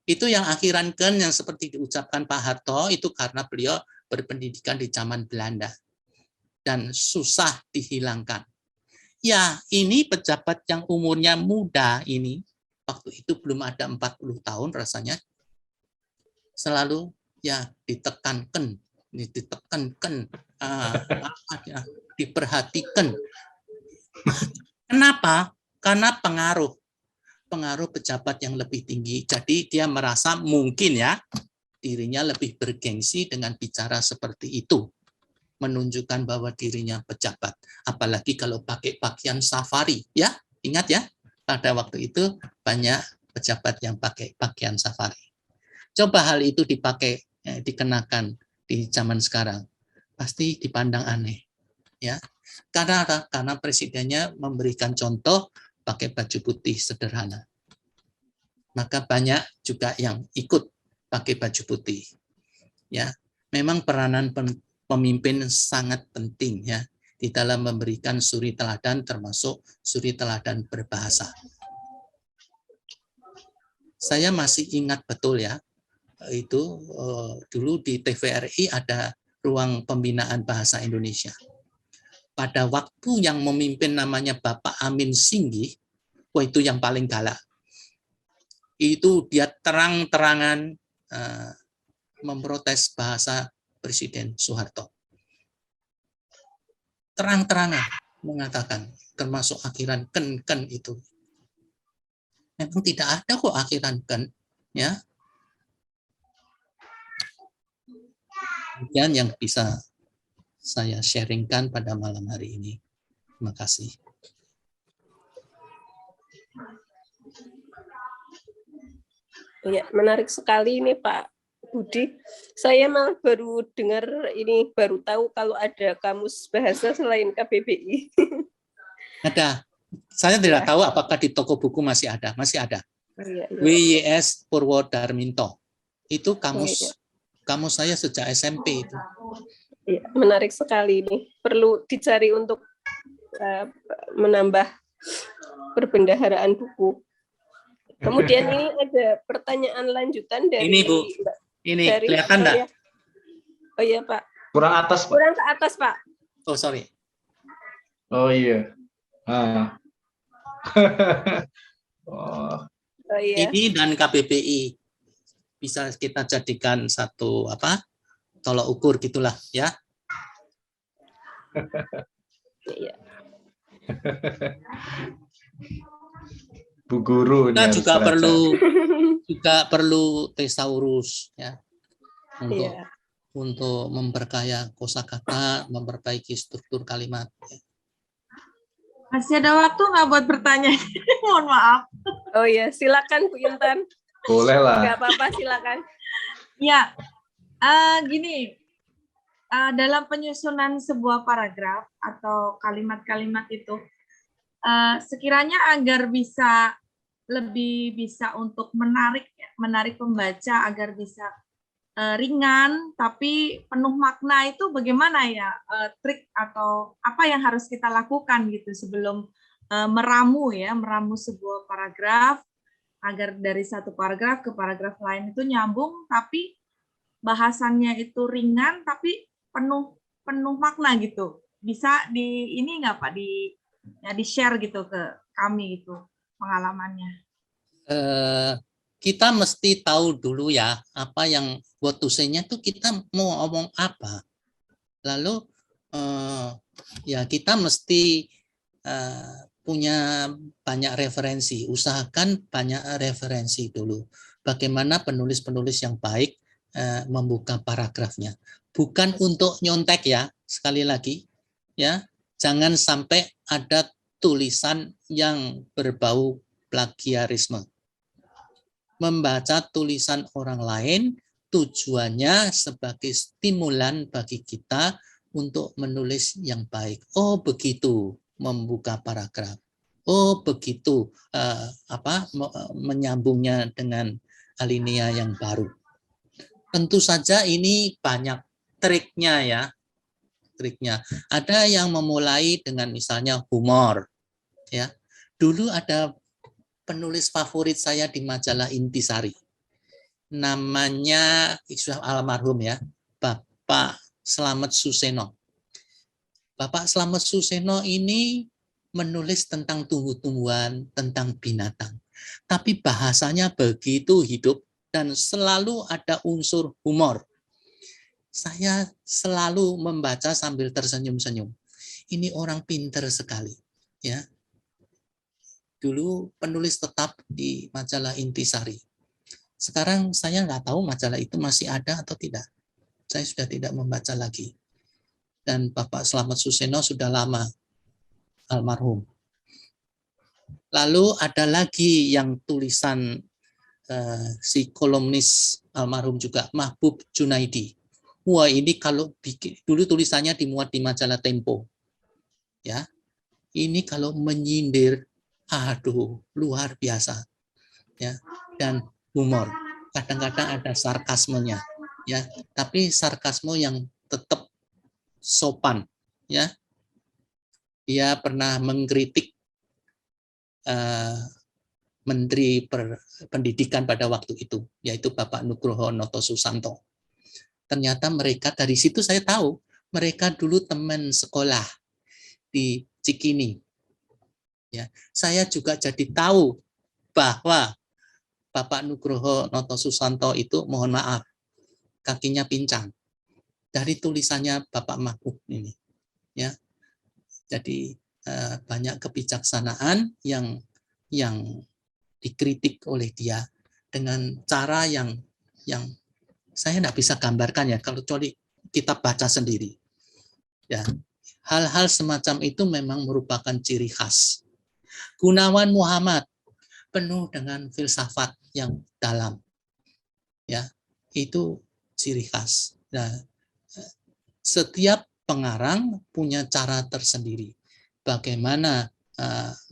Itu yang akhiran ken yang seperti diucapkan Pak Harto itu karena beliau berpendidikan di zaman Belanda dan susah dihilangkan. Ya, ini pejabat yang umurnya muda ini, waktu itu belum ada 40 tahun rasanya, selalu ya ditekankan, diperhatikan. Kenapa? Karena pengaruh pejabat yang lebih tinggi. Jadi dia merasa mungkin ya dirinya lebih bergengsi dengan bicara seperti itu, menunjukkan bahwa dirinya pejabat. Apalagi kalau pakai pakaian safari, ya ingat ya pada waktu itu banyak pejabat yang pakai pakaian safari. Coba hal itu dipakai, dikenakan di zaman sekarang, pasti dipandang aneh, ya. Karena presidennya memberikan contoh pakai baju putih sederhana. Maka banyak juga yang ikut pakai baju putih. Ya, memang peranan pemimpin sangat penting ya di dalam memberikan suri teladan, termasuk suri teladan berbahasa. Saya masih ingat betul ya, itu dulu di TVRI ada ruang pembinaan bahasa Indonesia. Pada waktu yang memimpin namanya Bapak Amin Singgih, wah itu yang paling galak. Itu dia terang-terangan memprotes bahasa Presiden Soeharto. Terang-terangan mengatakan, termasuk akhiran ken itu. Memang tidak ada kok akhiran ken, ya. Demikian yang bisa saya sharingkan pada malam hari ini. Terima kasih. Ya, menarik sekali ini Pak Budi. Saya malah baru dengar ini, baru tahu kalau ada kamus bahasa selain KBBI. Ada. Saya tidak tahu apakah di toko buku masih ada. Masih ada. WYS Purwodarminto. Itu kamus saya sejak SMP itu. Ya, menarik sekali ini. Perlu dicari untuk menambah perbendaharaan buku. Kemudian ini ada pertanyaan lanjutan dari ini Bu. Ini dari, kelihatan enggak? Ya. Oh iya Pak. Kurang atas Pak. Kurang ke atas Pak. Oh sorry. Oh iya. Oh iya. Ini dan KBBI bisa kita jadikan satu tolok ukur gitulah ya. Iya. Bu Guru kita juga perlu thesaurus ya untuk memperkaya kosakata, memperbaiki struktur kalimat. Masih ada waktu nggak buat bertanya? Mohon maaf. Oh ya, silakan Bu Intan. Boleh lah. Nggak apa-apa, silakan. Ya, gini. Dalam penyusunan sebuah paragraf atau kalimat-kalimat itu, sekiranya agar lebih bisa untuk menarik pembaca agar bisa ringan tapi penuh makna, itu bagaimana ya trik atau apa yang harus kita lakukan gitu sebelum meramu sebuah paragraf agar dari satu paragraf ke paragraf lain itu nyambung, tapi bahasannya itu ringan tapi penuh makna gitu. Bisa di ini nggak Pak, di share gitu ke kami gitu pengalamannya. Kita mesti tahu dulu ya apa yang what to say-nya tuh kita mau ngomong apa. Lalu ya kita mesti punya banyak referensi, usahakan banyak referensi dulu. Bagaimana penulis-penulis yang baik membuka paragrafnya. Bukan untuk nyontek ya, sekali lagi ya, jangan sampai ada tulisan yang berbau plagiarisme. Membaca tulisan orang lain tujuannya sebagai stimulan bagi kita untuk menulis yang baik. Oh begitu membuka paragraf. Oh begitu menyambungnya dengan alinea yang baru. Tentu saja ini banyak triknya ya. Triknya. Ada yang memulai dengan misalnya humor. Ya. Dulu ada penulis favorit saya di majalah Intisari. Namanya sudah almarhum ya, Bapak Slamet Suseno. Bapak Slamet Suseno ini menulis tentang tumbuh-tumbuhan, tentang binatang. Tapi bahasanya begitu hidup dan selalu ada unsur humor. Saya selalu membaca sambil tersenyum-senyum. Ini orang pintar sekali, ya. Dulu penulis tetap di majalah Intisari. Sekarang saya nggak tahu majalah itu masih ada atau tidak. Saya sudah tidak membaca lagi. Dan Bapak Slamet Suseno sudah lama almarhum. Lalu ada lagi yang tulisan si kolumnis almarhum juga, Mahbub Junaidi. Wah ini kalau bikin, dulu tulisannya dimuat di majalah Tempo. Ya, ini kalau menyindir, aduh luar biasa. Ya, dan humor. Kadang-kadang ada sarkasmenya. Ya, tapi sarkasme yang tetap sopan. Ya, dia pernah mengkritik Menteri Pendidikan pada waktu itu, yaitu Bapak Nugroho Noto Susanto. Ternyata mereka, dari situ saya tahu, mereka dulu teman sekolah di Cikini. Ya, saya juga jadi tahu bahwa Bapak Nugroho Noto Susanto itu, mohon maaf, kakinya pincang. Dari tulisannya Bapak Mahbub ini. Ya, jadi banyak kebijaksanaan yang dikritik oleh dia dengan cara yang saya tidak bisa gambarkan ya, kalau kecuali kita baca sendiri. Ya, hal-hal semacam itu memang merupakan ciri khas. Gunawan Muhammad penuh dengan filsafat yang dalam. Ya, itu ciri khas. Nah, setiap pengarang punya cara tersendiri. Bagaimana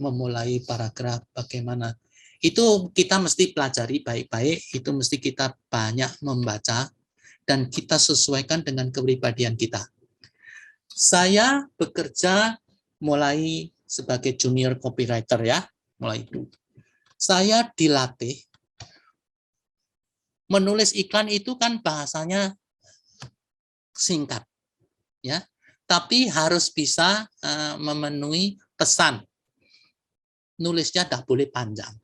memulai paragraf, bagaimana. Itu kita mesti pelajari baik-baik, itu mesti kita banyak membaca, dan kita sesuaikan dengan kepribadian kita. Saya bekerja mulai sebagai junior copywriter ya, mulai itu. Saya dilatih, menulis iklan itu kan bahasanya singkat, ya, tapi harus bisa memenuhi pesan. Nulisnya tidak boleh panjang,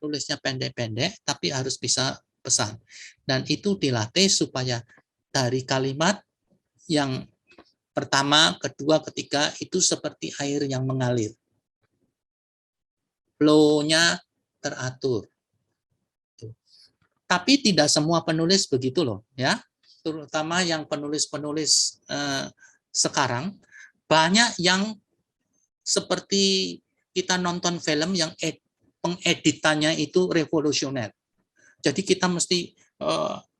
nulisnya pendek-pendek, tapi harus bisa pesan. Dan itu dilatih supaya dari kalimat yang pertama, kedua, ketiga itu seperti air yang mengalir. Flow-nya teratur. Tapi tidak semua penulis begitu loh, ya. Terutama yang penulis-penulis sekarang, banyak yang seperti kita nonton film yang pengeditannya itu revolusioner. Jadi kita mesti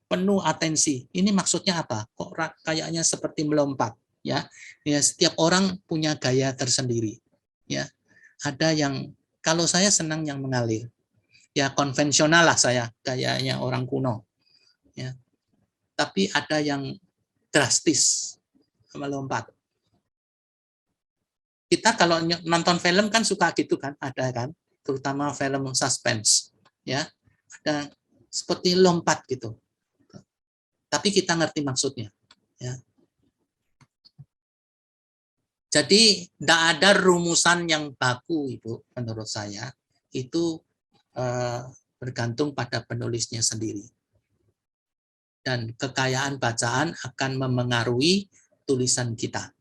penuh atensi. Ini maksudnya apa? Kok kayaknya seperti melompat, ya? Ya, setiap orang punya gaya tersendiri, ya. Ada yang, kalau saya senang yang mengalir. Ya konvensional lah saya, gayanya orang kuno. Ya. Tapi ada yang drastis, melompat. Kita kalau nonton film kan suka gitu kan, ada kan, terutama film suspense. ya, ada seperti lompat gitu. Tapi kita ngerti maksudnya, ya. Jadi tidak ada rumusan yang baku, Ibu, menurut saya. Itu bergantung pada penulisnya sendiri. Dan kekayaan bacaan akan memengaruhi tulisan kita.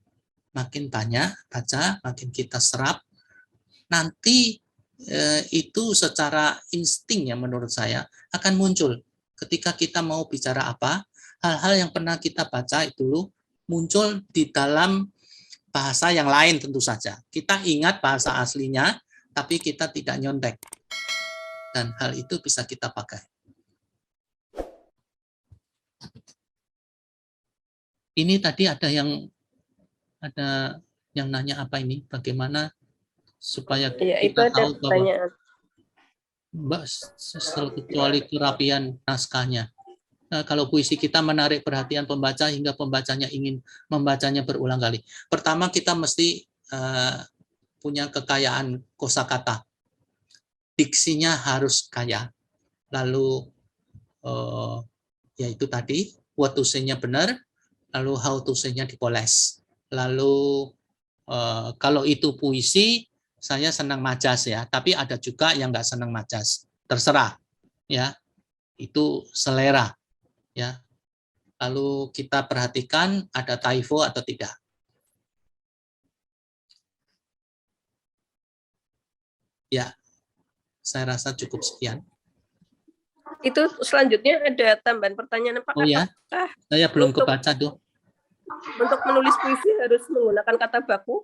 Makin banyak baca, makin kita serap, nanti itu secara insting ya menurut saya akan muncul. Ketika kita mau bicara apa, hal-hal yang pernah kita baca itu muncul di dalam bahasa yang lain tentu saja. Kita ingat bahasa aslinya, tapi kita tidak nyontek. Dan hal itu bisa kita pakai. Ini tadi ada yang nanya apa ini? Bagaimana supaya kita tahu bahwa Mbak, kecuali kerapian naskahnya. Nah, kalau puisi kita menarik perhatian pembaca hingga pembacanya ingin membacanya berulang kali. Pertama kita mesti punya kekayaan kosakata. Diksinya harus kaya. Lalu yaitu tadi what to say-nya benar, lalu how to say-nya dipoles. Lalu kalau itu puisi, saya senang majas ya, tapi ada juga yang nggak senang majas. Terserah ya. Itu selera. Ya, lalu kita perhatikan ada typo atau tidak. Ya, saya rasa cukup sekian. Itu selanjutnya ada tambahan pertanyaan Pak. Oh ya, saya belum kebaca tuh. Untuk menulis puisi harus menggunakan kata baku?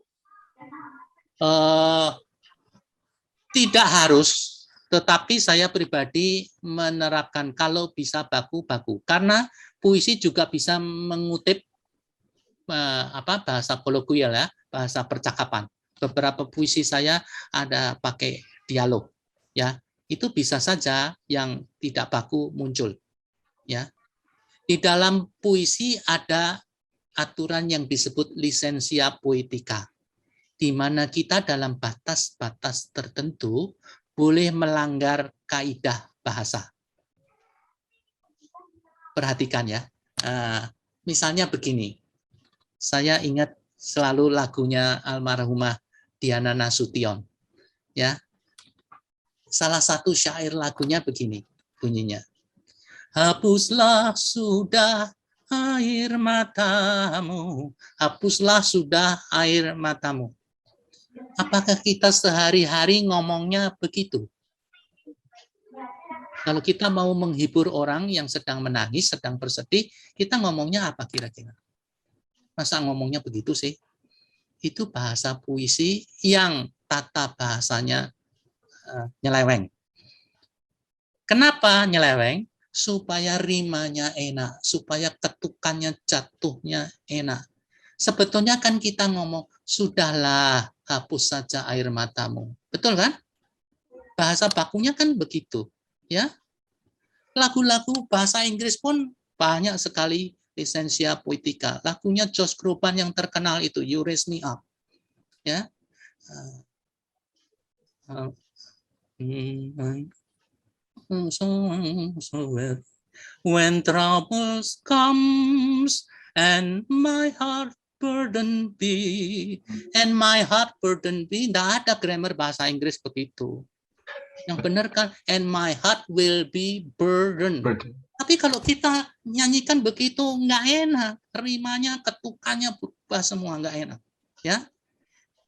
Tidak harus. Tetapi saya pribadi menerapkan kalau bisa baku-baku. Karena puisi juga bisa mengutip bahasa koloquial ya, bahasa percakapan. Beberapa puisi saya ada pakai dialog ya. Itu bisa saja yang tidak baku muncul ya. Di dalam puisi ada aturan yang disebut licensia poetica, di mana kita dalam batas-batas tertentu boleh melanggar kaidah bahasa. Perhatikan ya. Misalnya begini. Saya ingat selalu lagunya almarhumah Diana Nasution. Ya. Salah satu syair lagunya begini bunyinya. Hapuslah sudah air matamu. Hapuslah sudah air matamu. Apakah kita sehari-hari ngomongnya begitu? Kalau kita mau menghibur orang yang sedang menangis, sedang bersedih, kita ngomongnya apa kira-kira? Masa ngomongnya begitu sih? Itu bahasa puisi yang tata bahasanya nyeleweng. Kenapa nyeleweng? Supaya rimanya enak, supaya ketukannya jatuhnya enak. Sebetulnya kan kita ngomong, sudahlah, hapus saja air matamu. Betul kan? Bahasa bakunya kan begitu. Ya. Lagu-lagu bahasa Inggris pun banyak sekali licensia poetica. Lagunya Josh Groban yang terkenal itu, You Raise Me Up. Ya. When troubles comes and my heart burden be, and my heart burden be, tidak ada grammar bahasa Inggris begitu. Yang benar kan, and my heart will be burdened. Tapi kalau kita nyanyikan begitu nggak enak, rimanya, ketukannya berubah semua, nggak enak. Ya,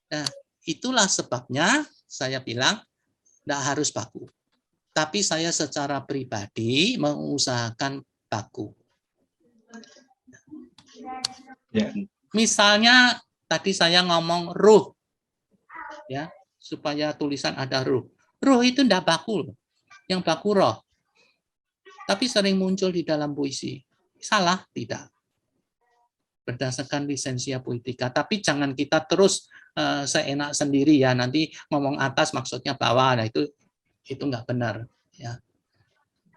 nah, itulah sebabnya saya bilang nggak harus baku. Tapi saya secara pribadi mengusahakan baku. Ya. Misalnya tadi saya ngomong ruh, ya, supaya tulisan ada ruh. Ruh itu tidak baku, yang baku roh. Tapi sering muncul di dalam puisi. Salah? Tidak. Berdasarkan licensia poetica. Tapi jangan kita terus seenak sendiri ya. Nanti ngomong atas maksudnya bawah. Nah itu nggak benar. Ya.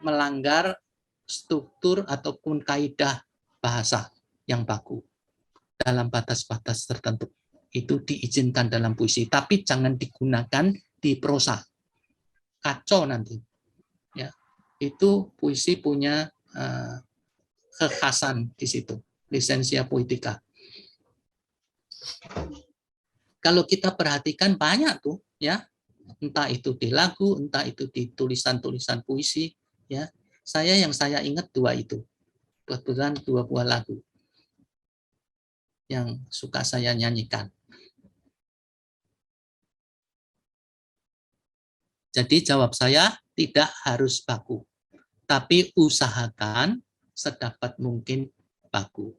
Melanggar struktur ataupun kaidah bahasa yang baku dalam batas-batas tertentu. Itu diizinkan dalam puisi. Tapi jangan digunakan di prosa. Kacau nanti. itu puisi punya kekhasan di situ, lisensia poetica. Kalau kita perhatikan banyak tuh ya, entah itu di lagu, entah itu di tulisan-tulisan puisi ya. Yang saya ingat dua itu. Kebetulan dua buah lagu yang suka saya nyanyikan. Jadi jawab saya tidak harus baku, tapi usahakan sedapat mungkin baku.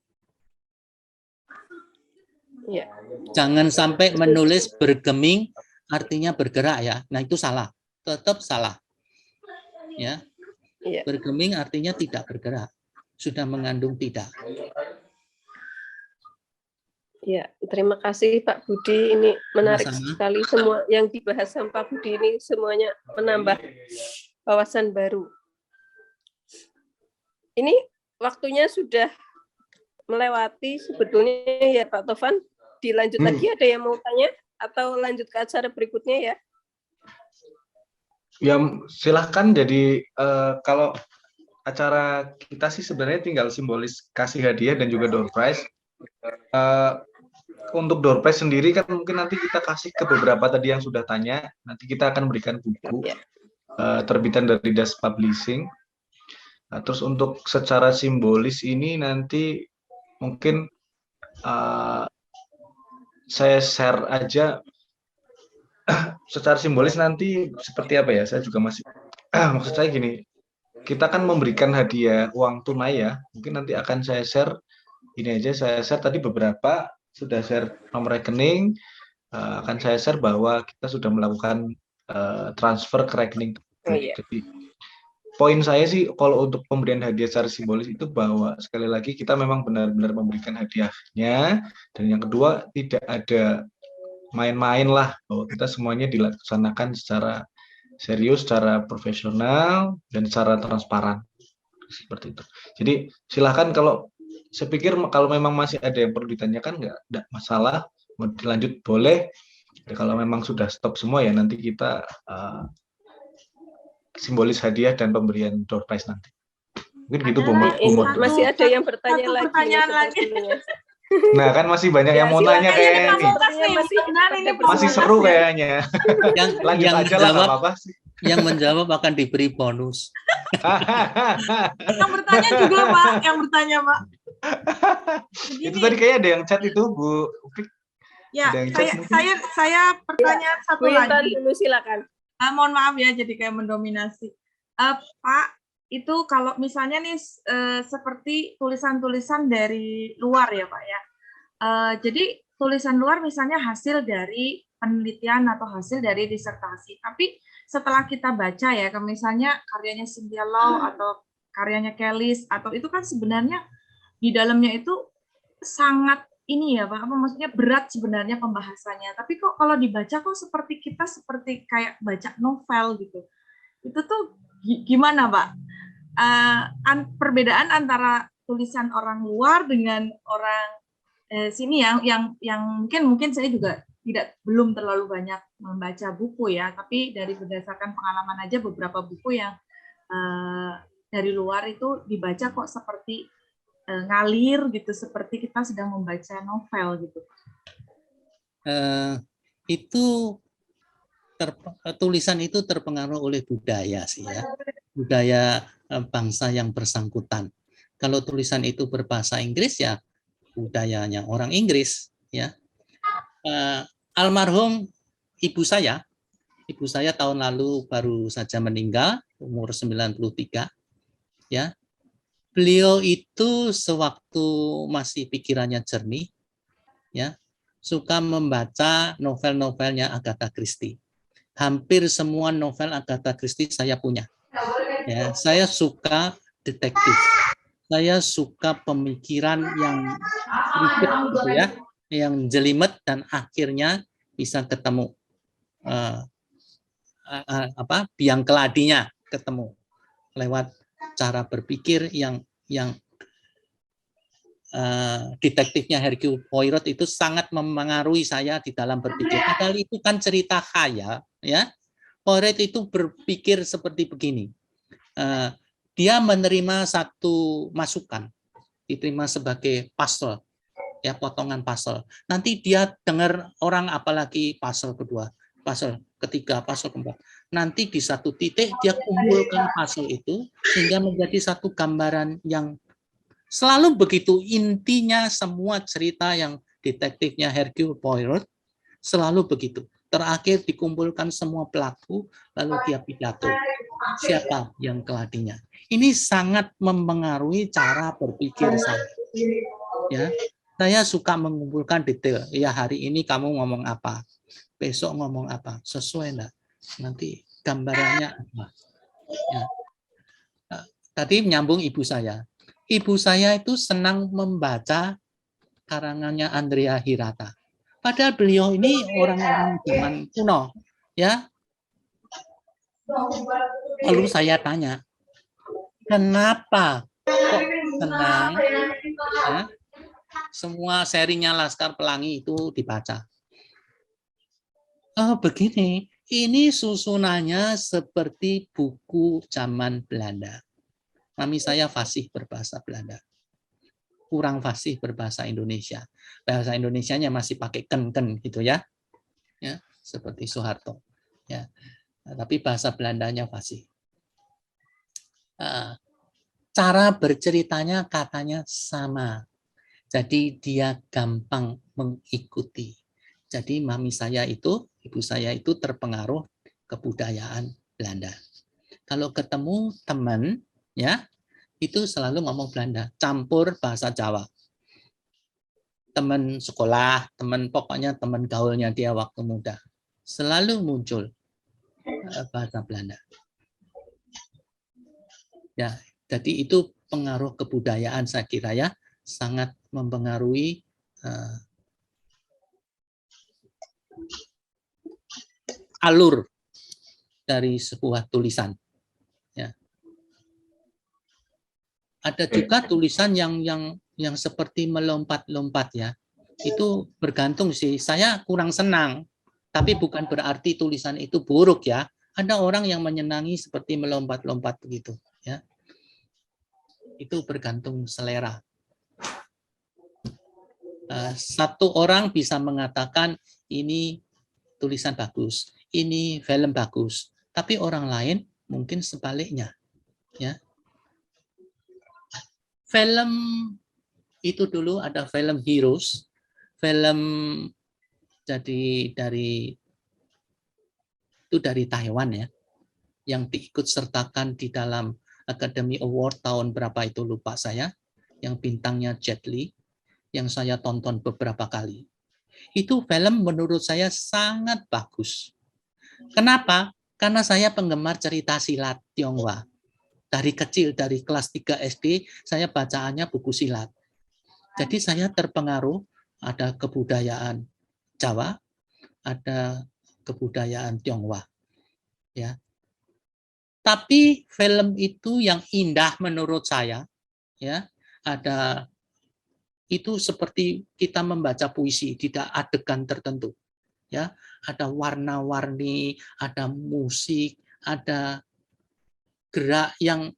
Ya. Jangan sampai menulis bergeming artinya bergerak ya. Nah itu salah, tetap salah. Ya, Ya. bergeming artinya tidak bergerak, sudah mengandung tidak. Ya, terima kasih Pak Budi. Ini menarik Sama-sama. sekali semua yang dibahas sama Pak Budi ini, semuanya menambah wawasan baru. Ini waktunya sudah melewati sebetulnya ya Pak Tovan. Dilanjut lagi, ada yang mau tanya atau lanjut ke acara berikutnya ya? Ya silahkan. Jadi kalau acara kita sih sebenarnya tinggal simbolis kasih hadiah dan juga door prize. Untuk door prize sendiri kan mungkin nanti kita kasih ke beberapa tadi yang sudah tanya. Nanti kita akan berikan buku terbitan dari Das Publishing. Nah, terus untuk secara simbolis ini nanti mungkin saya share aja secara simbolis nanti seperti apa ya. Saya juga masih maksud saya gini, kita kan memberikan hadiah uang tunai ya. Mungkin nanti akan saya share ini aja. Saya share tadi beberapa, sudah share nomor rekening, akan saya share bahwa kita sudah melakukan transfer ke rekening. Jadi poin saya sih kalau untuk pemberian hadiah secara simbolis itu bahwa sekali lagi kita memang benar-benar memberikan hadiahnya, dan yang kedua tidak ada main-main lah, bahwa kita semuanya dilaksanakan secara serius, secara profesional, dan secara transparan seperti itu. Jadi silahkan, kalau saya pikir kalau memang masih ada yang perlu ditanyakan nggak masalah, mau dilanjut boleh. Ya, kalau memang sudah stop semua ya nanti kita simbolis hadiah dan pemberian door prize nanti. Mungkin gitu Bu. Masih ada yang bertanya lagi. Pertanyaan lagi. Nah kan masih banyak yang mau nanya kayaknya nih. Masih seru kayaknya. Lanjut aja lah, nggak apa-apa sih. Yang menjawab akan diberi bonus. Yang bertanya juga Pak, yang bertanya Pak. Itu tadi kayaknya ada yang chat itu Bu. Ya, saya pertanyaan satu lagi. Dulu silakan. Mohon maaf ya, jadi kayak mendominasi. Pak, itu kalau misalnya nih seperti tulisan-tulisan dari luar ya Pak ya. Jadi tulisan luar misalnya hasil dari penelitian atau hasil dari disertasi. Tapi setelah kita baca ya, misalnya karyanya Cynthia Lau atau karyanya Kellis, atau itu kan sebenarnya di dalamnya itu sangat ini ya Pak, apa maksudnya berat sebenarnya pembahasannya. Tapi kok kalau dibaca kok seperti kita seperti kayak baca novel gitu. Itu tuh gimana Pak? Perbedaan antara tulisan orang luar dengan orang sini yang mungkin saya juga belum terlalu banyak membaca buku ya, tapi dari berdasarkan pengalaman aja beberapa buku yang dari luar itu dibaca kok seperti ngalir gitu, seperti kita sedang membaca novel gitu. Tulisan itu terpengaruh oleh budaya sih ya, budaya bangsa yang bersangkutan. Kalau tulisan itu berbahasa Inggris ya budayanya orang Inggris ya. Almarhum ibu saya tahun lalu baru saja meninggal, umur 93 ya. Beliau itu sewaktu masih pikirannya jernih ya, suka membaca novel-novelnya Agatha Christie. Hampir semua novel Agatha Christie saya punya. Ya, saya suka detektif. Saya suka pemikiran yang ribet gitu ya, yang jelimet dan akhirnya bisa ketemu biang keladinya ketemu lewat cara berpikir yang detektifnya Hercule Poirot itu sangat memengaruhi saya di dalam berpikir. Padahal itu kan cerita khayal, ya. Poirot itu berpikir seperti begini. dia menerima satu masukan, diterima sebagai puzzle, ya, potongan puzzle. Nanti dia dengar orang apalagi puzzle kedua, puzzle ketiga, puzzle keempat. Nanti di satu titik dia kumpulkan puzzle itu sehingga menjadi satu gambaran yang selalu begitu. Intinya semua cerita yang detektifnya Hercule Poirot selalu begitu. Terakhir dikumpulkan semua pelaku, lalu dia pidato. Siapa yang keladinya? Ini sangat mempengaruhi cara berpikir saya. Ya, saya suka mengumpulkan detail. Ya, hari ini kamu ngomong apa? Besok ngomong apa? Sesuai enggak? Nanti gambarannya apa? Ya. Tadi menyambung ibu saya. Ibu saya itu senang membaca karangannya Andrea Hirata. Padahal beliau ini orang-orang zaman kuno, ya. Lalu saya tanya, kenapa kok senang ya, semua serinya Laskar Pelangi itu dibaca? Oh, begini, ini susunannya seperti buku zaman Belanda. Mami saya fasih berbahasa Belanda. Kurang fasih berbahasa Indonesia. Bahasa Indonesianya masih pakai ken-ken gitu ya. Ya, seperti Soeharto. Ya. Nah, tapi bahasa Belandanya fasih. Cara berceritanya katanya sama. Jadi dia gampang mengikuti. Jadi mami saya itu, ibu saya itu terpengaruh kebudayaan Belanda. Kalau ketemu teman, ya, itu selalu ngomong Belanda, campur bahasa Jawa. Teman sekolah, pokoknya teman gaulnya dia waktu muda. Selalu muncul bahasa Belanda. Ya, jadi itu pengaruh kebudayaan saya kira ya, sangat mempengaruhi alur dari sebuah tulisan. Ya. Ada juga tulisan yang seperti melompat-lompat ya. Itu bergantung sih. Saya kurang senang, tapi bukan berarti tulisan itu buruk ya. Ada orang yang menyenangi seperti melompat-lompat begitu ya. Itu bergantung selera. Satu orang bisa mengatakan ini tulisan bagus, ini film bagus, tapi orang lain mungkin sebaliknya ya. Film itu dulu ada film Heroes, film jadi dari Taiwan ya, yang diikut sertakan di dalam Academy Award tahun berapa itu lupa saya, yang bintangnya Jet Li, yang saya tonton beberapa kali. Itu film menurut saya sangat bagus. Kenapa? Karena saya penggemar cerita silat Tionghoa. Dari kecil, dari kelas 3 SD, saya bacaannya buku silat. Jadi saya terpengaruh, ada kebudayaan Jawa, ada kebudayaan Tionghoa. Ya. Tapi film itu yang indah menurut saya, ya, ada itu seperti kita membaca puisi, tidak adegan tertentu. Ya, ada warna-warni, ada musik, ada gerak yang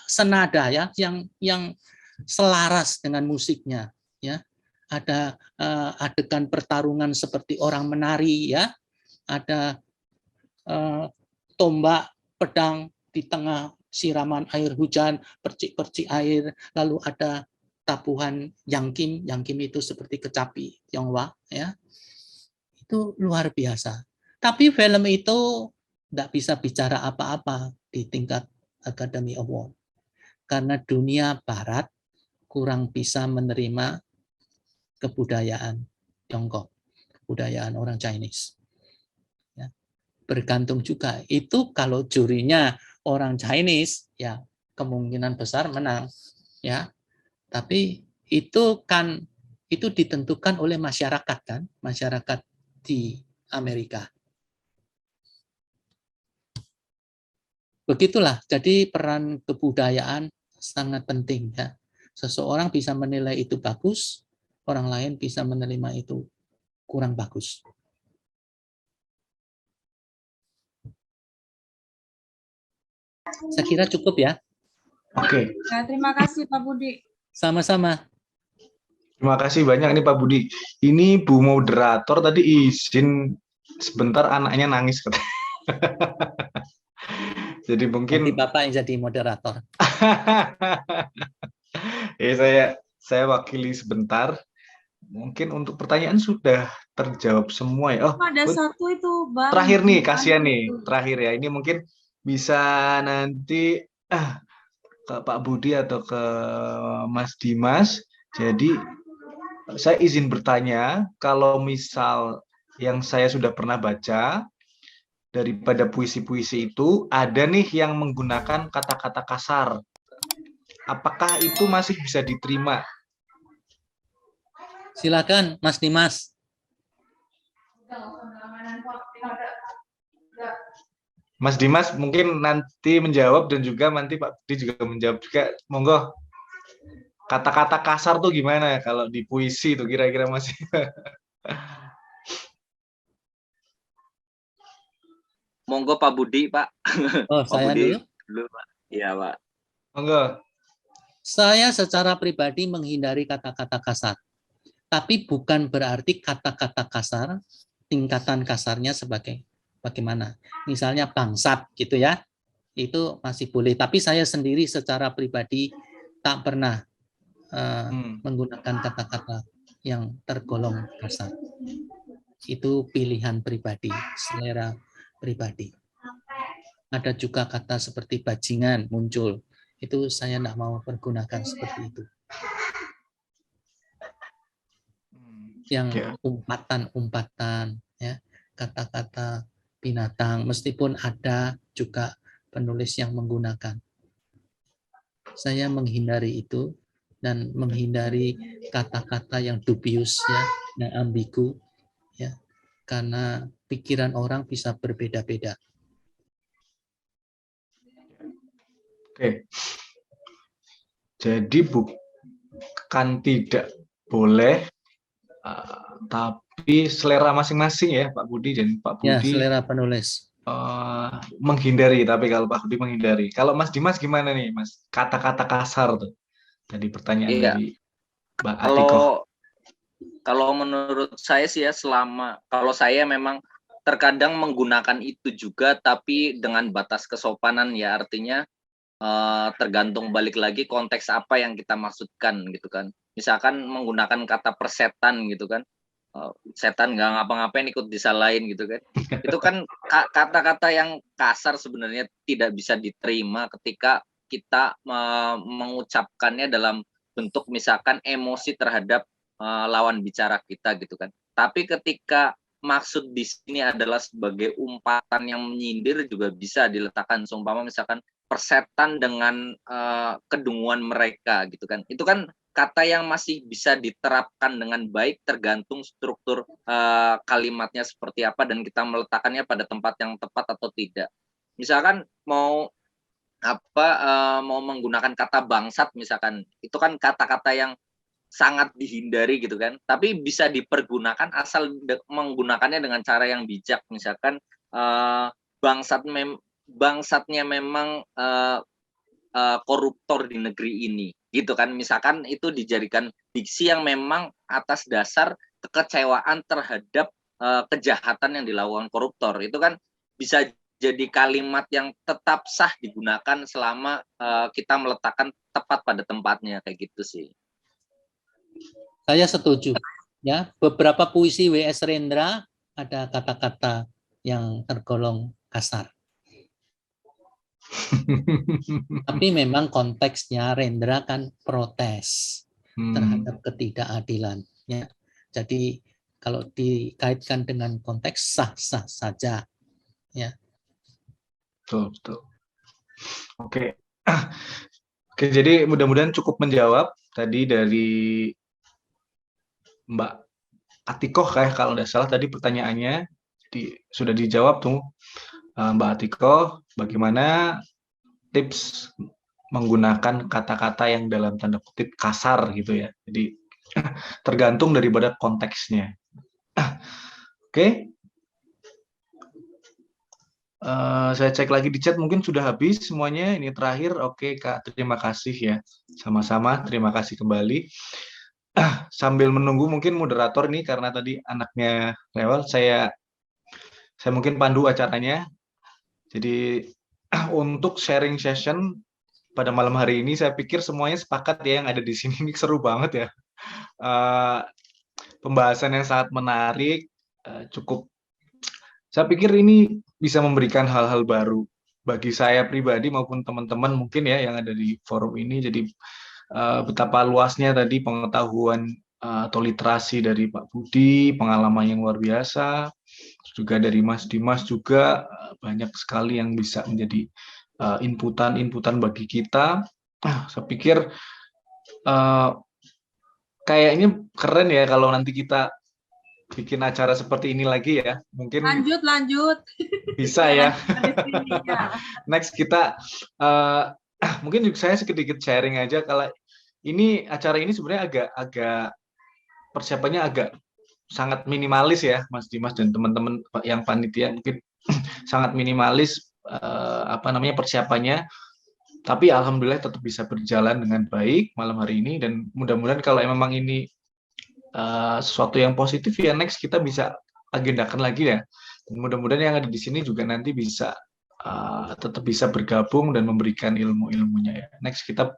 senada ya, yang selaras dengan musiknya ya. Ada adegan pertarungan seperti orang menari ya. Ada tombak pedang di tengah siraman air hujan, percik-percik air, lalu ada tabuhan yangkim itu seperti kecapi Tionghoa ya. Itu luar biasa. Tapi film itu tidak bisa bicara apa-apa di tingkat Academy Award. Karena dunia barat kurang bisa menerima kebudayaan Tiongkok, kebudayaan orang Chinese. Ya. Bergantung juga. Itu kalau jurinya orang Chinese, ya kemungkinan besar menang. Ya. Tapi itu ditentukan oleh masyarakat kan, masyarakat di Amerika. Begitulah, jadi peran kebudayaan sangat penting ya. Seseorang bisa menilai itu bagus, orang lain bisa menerima itu kurang bagus. Saya kira cukup ya. Oke, Ya, terima kasih Pak Budi. Sama-sama. terima kasih banyak nih Pak Budi. Ini Bu moderator tadi izin sebentar, anaknya nangis. Jadi mungkin Nanti Bapak yang jadi moderator. ya, saya wakili sebentar. Mungkin untuk pertanyaan sudah terjawab semua ya. Oh, Ada satu itu Bang. terakhir nih, kasihan nih. Terakhir ya. Ini mungkin bisa nanti ke Pak Budi atau ke Mas Dimas. Jadi saya izin bertanya, kalau misal yang saya sudah pernah baca, daripada puisi-puisi itu, ada nih yang menggunakan kata-kata kasar. Apakah itu masih bisa diterima? Silakan Mas Dimas. Mas Dimas mungkin nanti menjawab, dan juga nanti Pak Budi juga menjawab juga. Monggo. Kata-kata kasar tuh gimana kalau di puisi itu kira-kira masih? Monggo Pak Budi, Pak. Oh, Pak saya Budi dulu. Pak. Iya, Pak. Monggo. Saya secara pribadi menghindari kata-kata kasar. Tapi bukan berarti kata-kata kasar, tingkatan kasarnya sebagai bagaimana. Misalnya bangsat gitu ya, itu masih boleh. Tapi saya sendiri secara pribadi tak pernah menggunakan kata-kata yang tergolong kasar. Itu pilihan pribadi, selera pribadi. Ada juga kata seperti bajingan muncul. Itu saya tidak mau pergunakan seperti itu. Yang umpatan-umpatan, ya, kata-kata binatang, meskipun ada juga penulis yang menggunakan. Saya menghindari itu dan menghindari kata-kata yang dubius, ya, yang ambigu, ya, karena pikiran orang bisa berbeda-beda. Oke. Jadi bukan tidak boleh, tapi selera masing-masing ya Pak Budi, dan Pak Budi. Ya, selera penulis. Menghindari, tapi kalau Pak Budi menghindari. Kalau Mas Dimas gimana nih, Mas? Kata-kata kasar tuh. Tadi pertanyaan dari Mbak Atiko. Kalau menurut saya sih ya, kalau saya memang terkadang menggunakan itu juga, tapi dengan batas kesopanan ya, artinya tergantung balik lagi konteks apa yang kita maksudkan gitu kan. Misalkan menggunakan kata persetan gitu kan, setan nggak ngapa-ngapain ikut disalahin gitu kan. Itu kan kata-kata yang kasar, sebenarnya tidak bisa diterima ketika kita mengucapkannya dalam bentuk misalkan emosi terhadap lawan bicara kita gitu kan. Tapi ketika maksud di sini adalah sebagai umpatan yang menyindir, juga bisa diletakkan seumpama misalkan persetan dengan kedunguan mereka gitu kan. Itu kan kata yang masih bisa diterapkan dengan baik, tergantung struktur kalimatnya seperti apa dan kita meletakkannya pada tempat yang tepat atau tidak. Misalkan mau menggunakan kata bangsat misalkan, itu kan kata-kata yang sangat dihindari gitu kan, tapi bisa dipergunakan asal menggunakannya dengan cara yang bijak. Misalkan bangsatnya memang koruptor di negeri ini gitu kan, misalkan itu dijadikan diksi yang memang atas dasar kekecewaan terhadap kejahatan yang dilakukan koruptor. Itu kan bisa jadi kalimat yang tetap sah digunakan selama kita meletakkan tepat pada tempatnya, kayak gitu sih. Saya setuju. Ya, beberapa puisi W.S. Rendra ada kata-kata yang tergolong kasar. Tapi memang konteksnya Rendra kan protes terhadap ketidakadilan. Ya. Jadi kalau dikaitkan dengan konteks sah-sah saja. Ya. Betul. Oke. Oke, jadi mudah-mudahan cukup menjawab tadi dari Mbak Atiko, kalau tidak salah tadi pertanyaannya sudah dijawab tuh Mbak Atiko, bagaimana tips menggunakan kata-kata yang dalam tanda kutip kasar gitu ya. Jadi tergantung daripada konteksnya. Oke. Saya cek lagi di chat, mungkin sudah habis semuanya. Ini terakhir. Oke, Kak, terima kasih ya. Sama-sama, terima kasih kembali. Sambil menunggu mungkin moderator nih, karena tadi anaknya rewel, saya mungkin pandu acaranya. Jadi untuk sharing session pada malam hari ini, saya pikir semuanya sepakat ya yang ada di sini. Ini seru banget ya. Pembahasan yang sangat menarik, cukup. Saya pikir ini bisa memberikan hal-hal baru bagi saya pribadi maupun teman-teman mungkin ya yang ada di forum ini. Jadi betapa luasnya tadi pengetahuan atau literasi dari Pak Budi, pengalaman yang luar biasa, juga dari Mas Dimas juga banyak sekali yang bisa menjadi inputan bagi kita. Saya pikir kayaknya keren ya kalau nanti kita bikin acara seperti ini lagi ya. Mungkin lanjut. bisa ya. Next kita mungkin juga saya sedikit sharing aja kalau ini acara ini sebenarnya agak persiapannya agak sangat minimalis ya, Mas Dimas dan teman-teman yang panitia mungkin sangat minimalis persiapannya. Tapi alhamdulillah tetap bisa berjalan dengan baik malam hari ini, dan mudah-mudahan kalau memang ini sesuatu yang positif ya next kita bisa agendakan lagi ya. Dan mudah-mudahan yang ada di sini juga nanti bisa tetap bisa bergabung dan memberikan ilmu-ilmunya ya. Next kita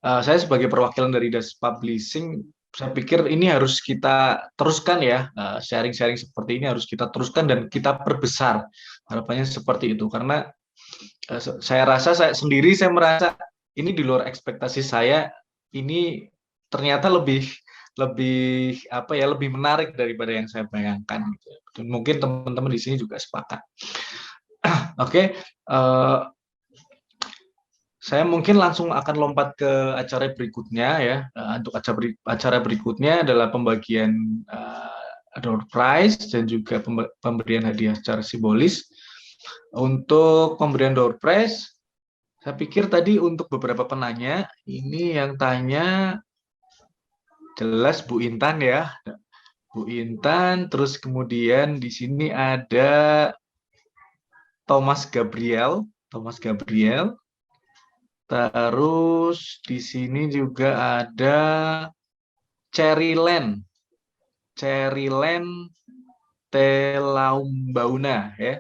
saya sebagai perwakilan dari Das Publishing, saya pikir ini harus kita teruskan ya, sharing-sharing seperti ini harus kita teruskan dan kita perbesar. Harapannya seperti itu, karena saya rasa saya merasa ini di luar ekspektasi saya, ini ternyata lebih menarik daripada yang saya bayangkan. Dan mungkin teman-teman di sini juga sepakat. Oke, saya mungkin langsung akan lompat ke acara berikutnya ya. Untuk acara berikutnya adalah pembagian door prize dan juga pemberian hadiah secara simbolis. Untuk pemberian door prize, saya pikir tadi untuk beberapa penanya, ini yang tanya jelas Bu Intan ya, Bu Intan. Terus kemudian di sini ada Thomas Gabriel. Terus di sini juga ada Cherryland Telaumbauna ya,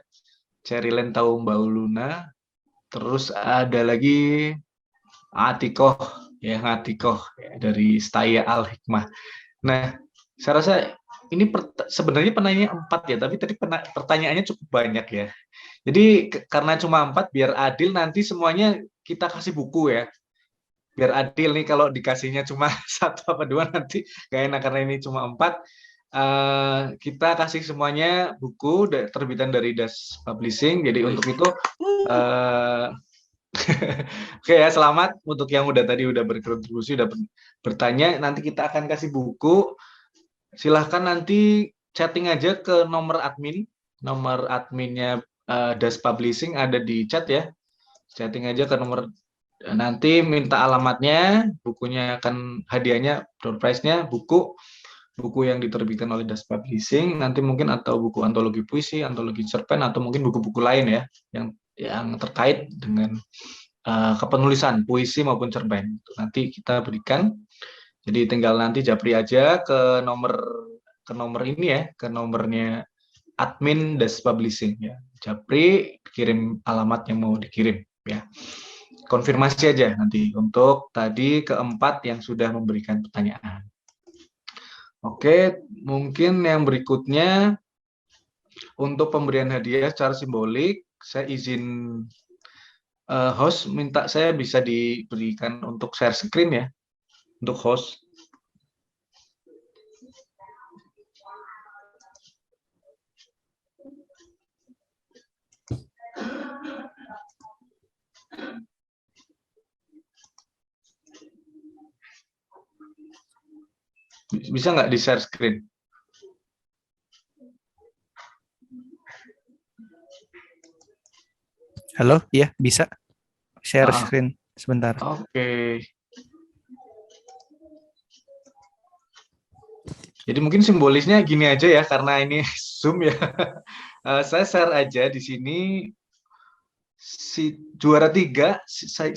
Cherryland Taumbauluna. Terus ada lagi Atikoh ya, dari Staya Al Hikmah. Nah, saya rasa ini sebenarnya penanya 4 ya, tapi tadi pertanyaannya cukup banyak ya. Jadi karena cuma 4, biar adil nanti semuanya kita kasih buku ya. Biar adil nih, kalau dikasihnya cuma 1 apa 2 nanti gak enak, karena ini cuma 4. Kita kasih semuanya buku terbitan dari Das Publishing. Jadi untuk itu oke ya, selamat untuk yang udah berkontribusi, udah bertanya. Nanti kita akan kasih buku. Silahkan nanti chatting aja ke nomor adminnya Das Publishing, ada di chat ya. Chatting aja ke nomor, nanti minta alamatnya, bukunya akan hadiahnya, door prize-nya buku yang diterbitkan oleh Das Publishing nanti mungkin, atau buku antologi puisi, antologi cerpen, atau mungkin buku-buku lain ya yang terkait dengan kepenulisan puisi maupun cerpen. Nanti kita berikan. Jadi tinggal nanti japri aja ke nomor ini ya, ke nomornya admin Das Publishing ya. Japri, kirim alamat yang mau dikirim ya. Konfirmasi aja nanti untuk tadi keempat yang sudah memberikan pertanyaan. Oke, mungkin yang berikutnya untuk pemberian hadiah secara simbolik, saya izin host minta saya bisa diberikan untuk share screen ya, untuk host. Bisa nggak di share screen? Halo, iya bisa. Share screen sebentar. Oke. Jadi mungkin simbolisnya gini aja ya, karena ini Zoom ya. Saya share aja di sini. juara 3,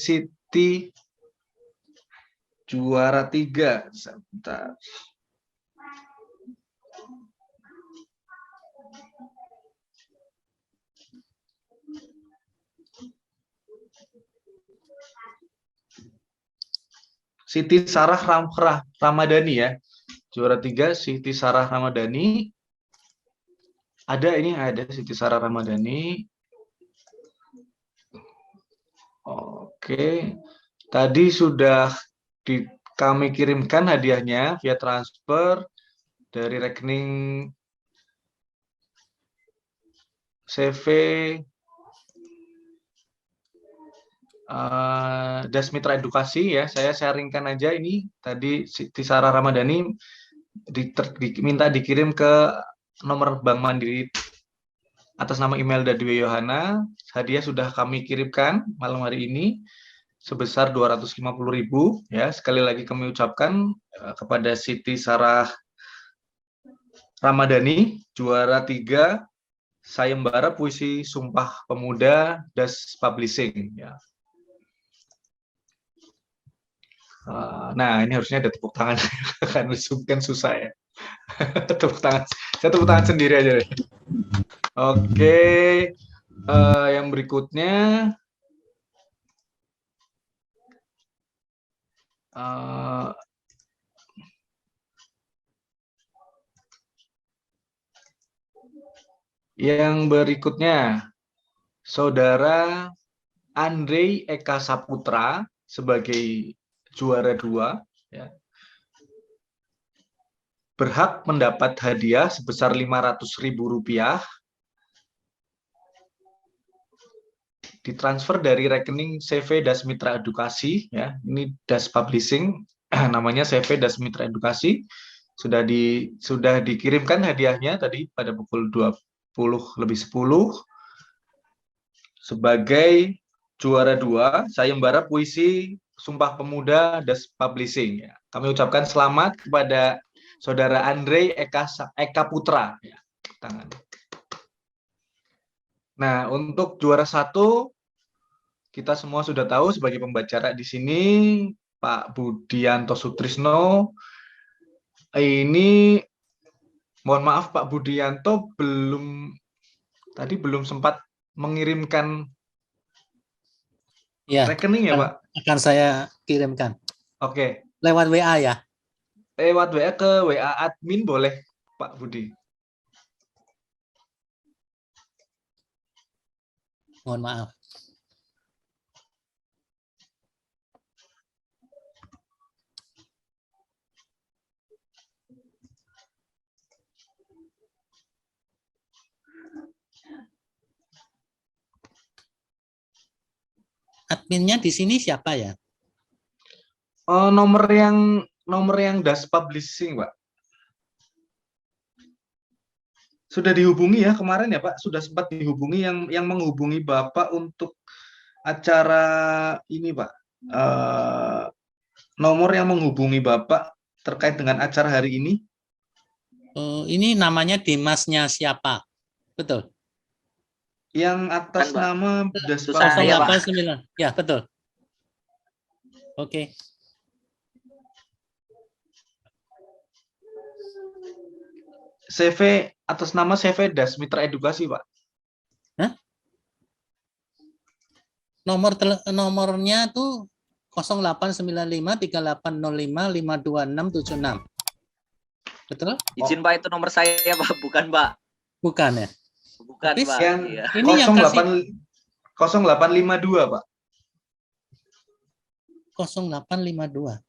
Siti juara 3. Sebentar. Siti Sarah Ramadhani ya. Juara 3 Siti Sarah Ramadhani. Ada Siti Sarah Ramadhani. Oke. Tadi sudah kami kirimkan hadiahnya via transfer dari rekening CV Das Mitra Edukasi ya. Saya sharingkan aja ini. Tadi Siti Sarah Ramadhani minta dikirim ke nomor Bank Mandiri atas nama email Dadwi Yohana. Hadiah sudah kami kirimkan malam hari ini sebesar 250.000 ya. Sekali lagi kami ucapkan kepada Siti Sarah Ramadhani juara 3 Sayembara Puisi Sumpah Pemuda Das Publishing ya. Nah, ini harusnya ada tepuk tangan kan susah ya. Tepuk tangan. Saya tepuk tangan sendiri aja deh. Oke, yang berikutnya Saudara Andre Eka Saputra sebagai juara 2 ya, berhak mendapat hadiah sebesar Rp500.000 ditransfer dari rekening CV Das Mitra Edukasi ya. Ini Das Publishing namanya CV Das Mitra Edukasi. Sudah dikirimkan hadiahnya tadi pada pukul 20:10 sebagai juara 2 Sayembara Puisi Sumpah Pemuda Das Publishing ya. Kami ucapkan selamat kepada Saudara Andre Eka Putra ya. Tangan. Nah, untuk juara 1 kita semua sudah tahu sebagai pembacara di sini Pak Budianto Sutrisno. Ini mohon maaf Pak Budianto belum sempat mengirimkan ya, rekening ya Pak. Akan saya kirimkan. Oke. Lewat WA ya. Lewat WA ke WA admin boleh Pak Budi. Mohon maaf. Adminnya di sini siapa ya? Nomor yang Das Publishing, Pak. Sudah dihubungi ya kemarin ya Pak, sudah sempat dihubungi yang menghubungi Bapak untuk acara ini Pak. Nomor yang menghubungi Bapak terkait dengan acara hari ini. Ini namanya Dimasnya siapa? Betul. Yang atas Kan, nama Das Publishing. 089. Ya, betul. Oke. CV atas nama CV Das Mitra Edukasi, Pak. Hah? Nomornya tuh 08953805522676. Betul? Izin Pak, itu nomor saya Pak, bukan Pak. Bukan ya? Bukan Tapi Pak. Yang Iya. ini yang kasih 0852 Pak. 0852.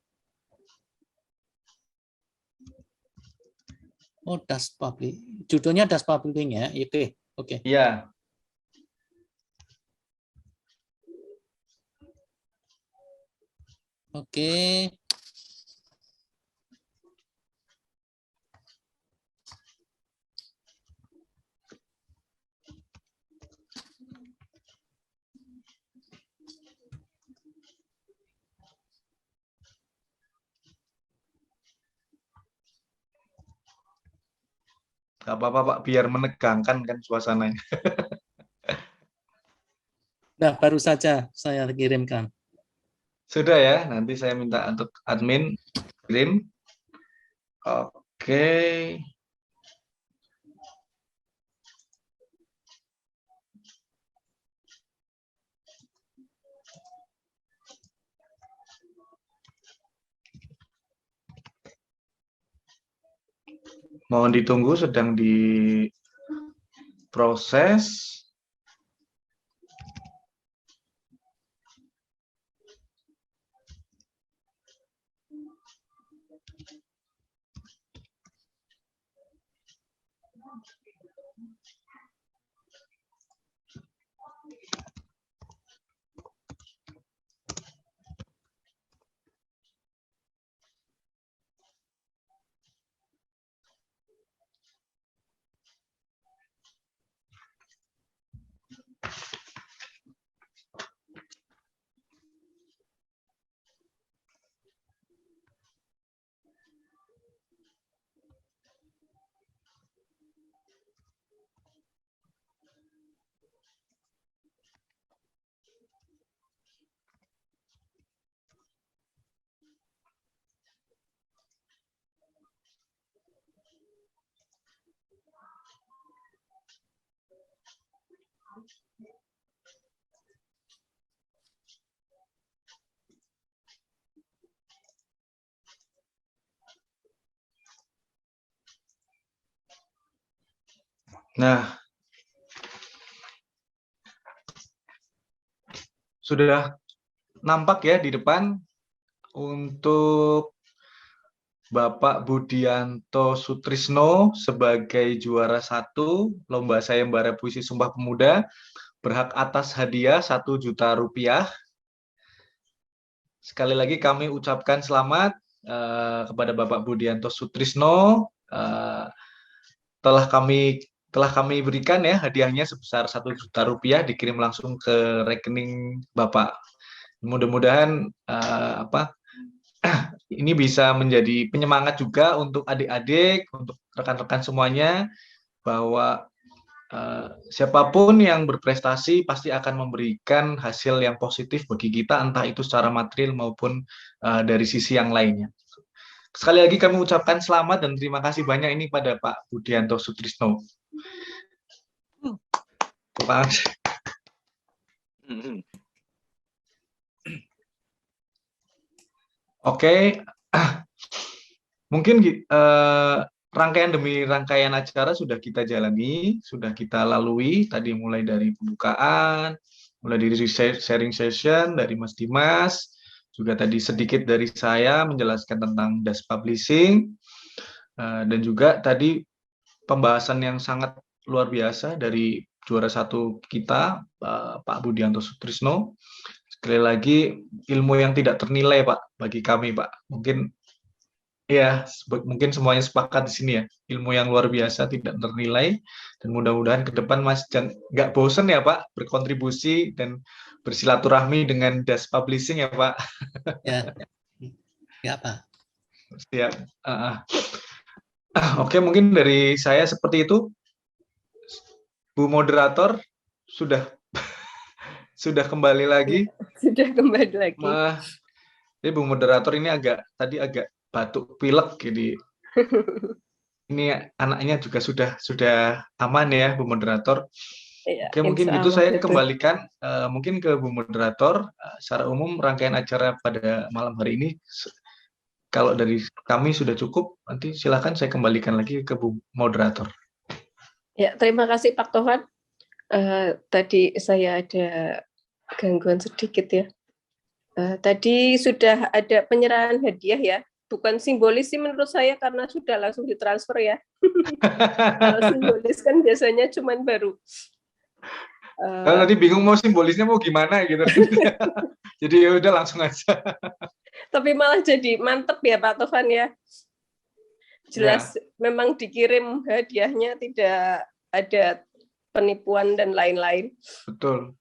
Oh, Das Public. Judulnya Das Publishing ya. Oke. Oke. Iya. Oke. Gak apa-apa Pak, biar menegangkan kan suasananya. Sudah, baru saja saya kirimkan. Sudah ya, nanti saya minta untuk admin kirim. Oke. Mohon ditunggu, sedang diproses. Nah, sudah nampak ya di depan untuk Bapak Budianto Sutrisno sebagai juara 1 Lomba Sayembara Puisi Sumpah Pemuda, berhak atas hadiah Rp1.000.000. Sekali lagi kami ucapkan selamat kepada Bapak Budianto Sutrisno. Telah kami berikan ya hadiahnya sebesar Rp1.000.000 dikirim langsung ke rekening Bapak. Mudah-mudahan ini bisa menjadi penyemangat juga untuk adik-adik, untuk rekan-rekan semuanya, bahwa siapapun yang berprestasi pasti akan memberikan hasil yang positif bagi kita, entah itu secara material maupun dari sisi yang lainnya. Sekali lagi kami ucapkan selamat dan terima kasih banyak ini pada Pak Budianto Sutrisno. Terima kasih. Oke, mungkin rangkaian demi rangkaian acara sudah kita jalani, sudah kita lalui, tadi mulai dari pembukaan, mulai dari sharing session dari Mas Dimas, juga tadi sedikit dari saya menjelaskan tentang Das Publishing, dan juga tadi pembahasan yang sangat luar biasa dari juara 1 kita, Pak Budianto Sutrisno. Sekali lagi, ilmu yang tidak ternilai, Pak, bagi kami, Pak. Mungkin semuanya sepakat di sini ya, ilmu yang luar biasa tidak ternilai, dan mudah-mudahan ke depan Mas nggak bosen ya Pak berkontribusi dan bersilaturahmi dengan Das Publishing ya Pak. Ya Pak. Siap. Oke, mungkin dari saya seperti itu. Bu moderator sudah kembali lagi. Sudah kembali lagi. Jadi Bu moderator ini agak batuk pilek, jadi ini anaknya juga sudah aman ya Bu moderator. Ya, oke, mungkin itu saya kembalikan mungkin ke Bu moderator. Secara umum rangkaian acara pada malam hari ini kalau dari kami sudah cukup, nanti silakan saya kembalikan lagi ke Bu moderator. Ya, terima kasih Pak Tovan. Tadi saya ada gangguan sedikit ya. Tadi sudah ada penyerahan hadiah ya. Bukan simbolis sih menurut saya karena sudah langsung ditransfer ya. Kalau simbolis kan biasanya cuman baru. Nanti bingung mau simbolisnya mau gimana gitu. Jadi ya udah langsung aja. Tapi malah jadi mantep ya Pak Tovan ya. Jelas memang dikirim hadiahnya, tidak ada penipuan dan lain-lain. Betul.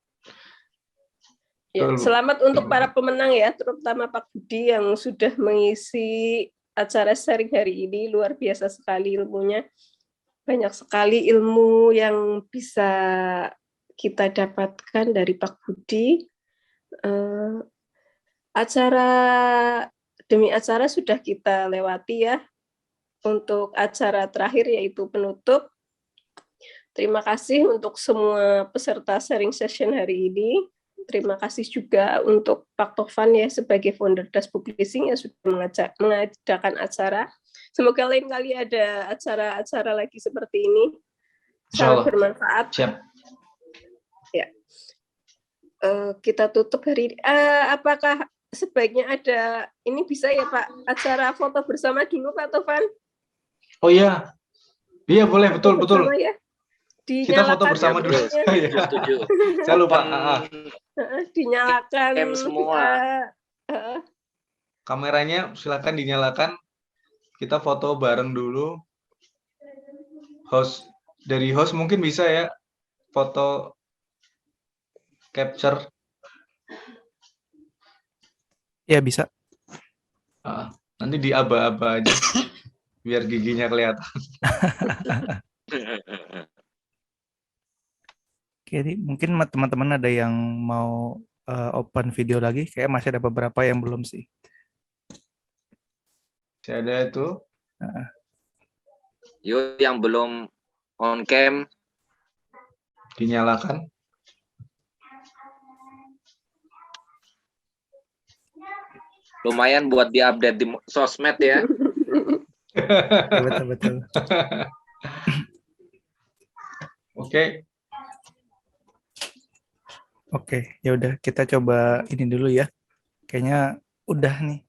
Ya, selamat untuk para pemenang ya, terutama Pak Budi yang sudah mengisi acara sharing hari ini. Luar biasa sekali ilmunya. Banyak sekali ilmu yang bisa kita dapatkan dari Pak Budi. Acara demi acara sudah kita lewati ya. Untuk acara terakhir yaitu penutup. Terima kasih untuk semua peserta sharing session hari ini. Terima kasih juga untuk Pak Tovan ya sebagai founder Das Publishing yang sudah mengadakan acara. Semoga lain kali ada acara-acara lagi seperti ini. Sangat bermanfaat. Siap. Ya. Kita tutup hari ini. Apakah sebaiknya ada, ini bisa ya Pak, acara foto bersama dulu Pak Tovan? Oh iya. Iya boleh, betul. Ya. Kita foto bersama dulu. Setuju. Saya lupa. Dinyalakan semua. Kameranya silakan dinyalakan. Kita foto bareng dulu. Dari host mungkin bisa ya foto capture. Ya bisa. Nanti di aba-aba aja biar giginya kelihatan. Jadi mungkin teman-teman ada yang mau open video lagi, kayak masih ada beberapa yang belum sih. Saya ada itu. Yuk yang belum on cam Dinyalakan. lumayan buat diupdate di sosmed ya. Betul. Oke, ya udah kita coba ini dulu ya. Kayaknya udah nih.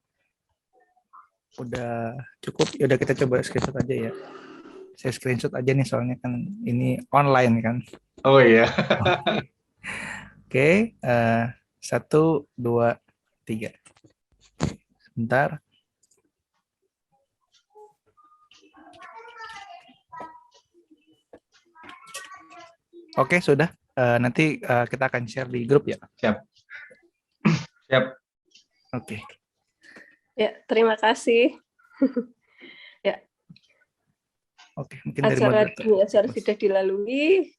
Udah cukup. Ya udah kita coba screenshot aja ya. Saya screenshot aja nih soalnya kan ini online kan. Oh iya. Oke, 1, 2, 3. Sebentar. Oke, sudah. Nanti kita akan share di grup ya. Siap. Oke. Ya, terima kasih. Ya. Oke, mungkin dari acara sudah dilalui.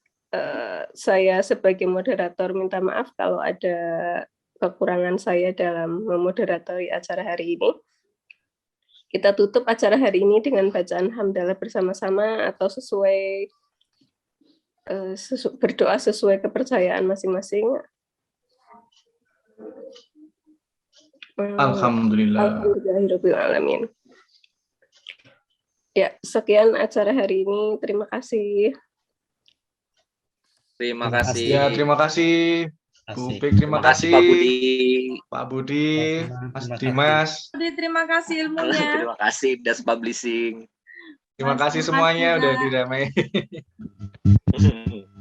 Saya sebagai moderator minta maaf kalau ada kekurangan saya dalam memoderatori acara hari ini. Kita tutup acara hari ini dengan bacaan hamdalah bersama-sama atau berdoa sesuai kepercayaan masing-masing. Alhamdulillah. Alhamdulillahirrahmanirrahim. Ya, sekian acara hari ini. Terima kasih. Terima kasih. Ya, terima kasih. Bu Pik, terima kasih. Pak Budi. Pak Budi, Mas Dimas. Terima kasih ilmunya. Terima kasih Das Publishing. Terima kasih semuanya udah diramai.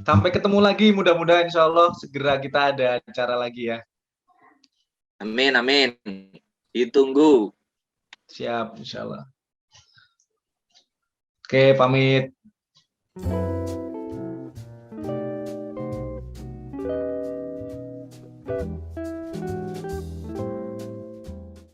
Sampai ketemu lagi, mudah-mudahan insya Allah segera kita ada acara lagi ya. Amin. Ditunggu. Siap, insya Allah. Oke, pamit.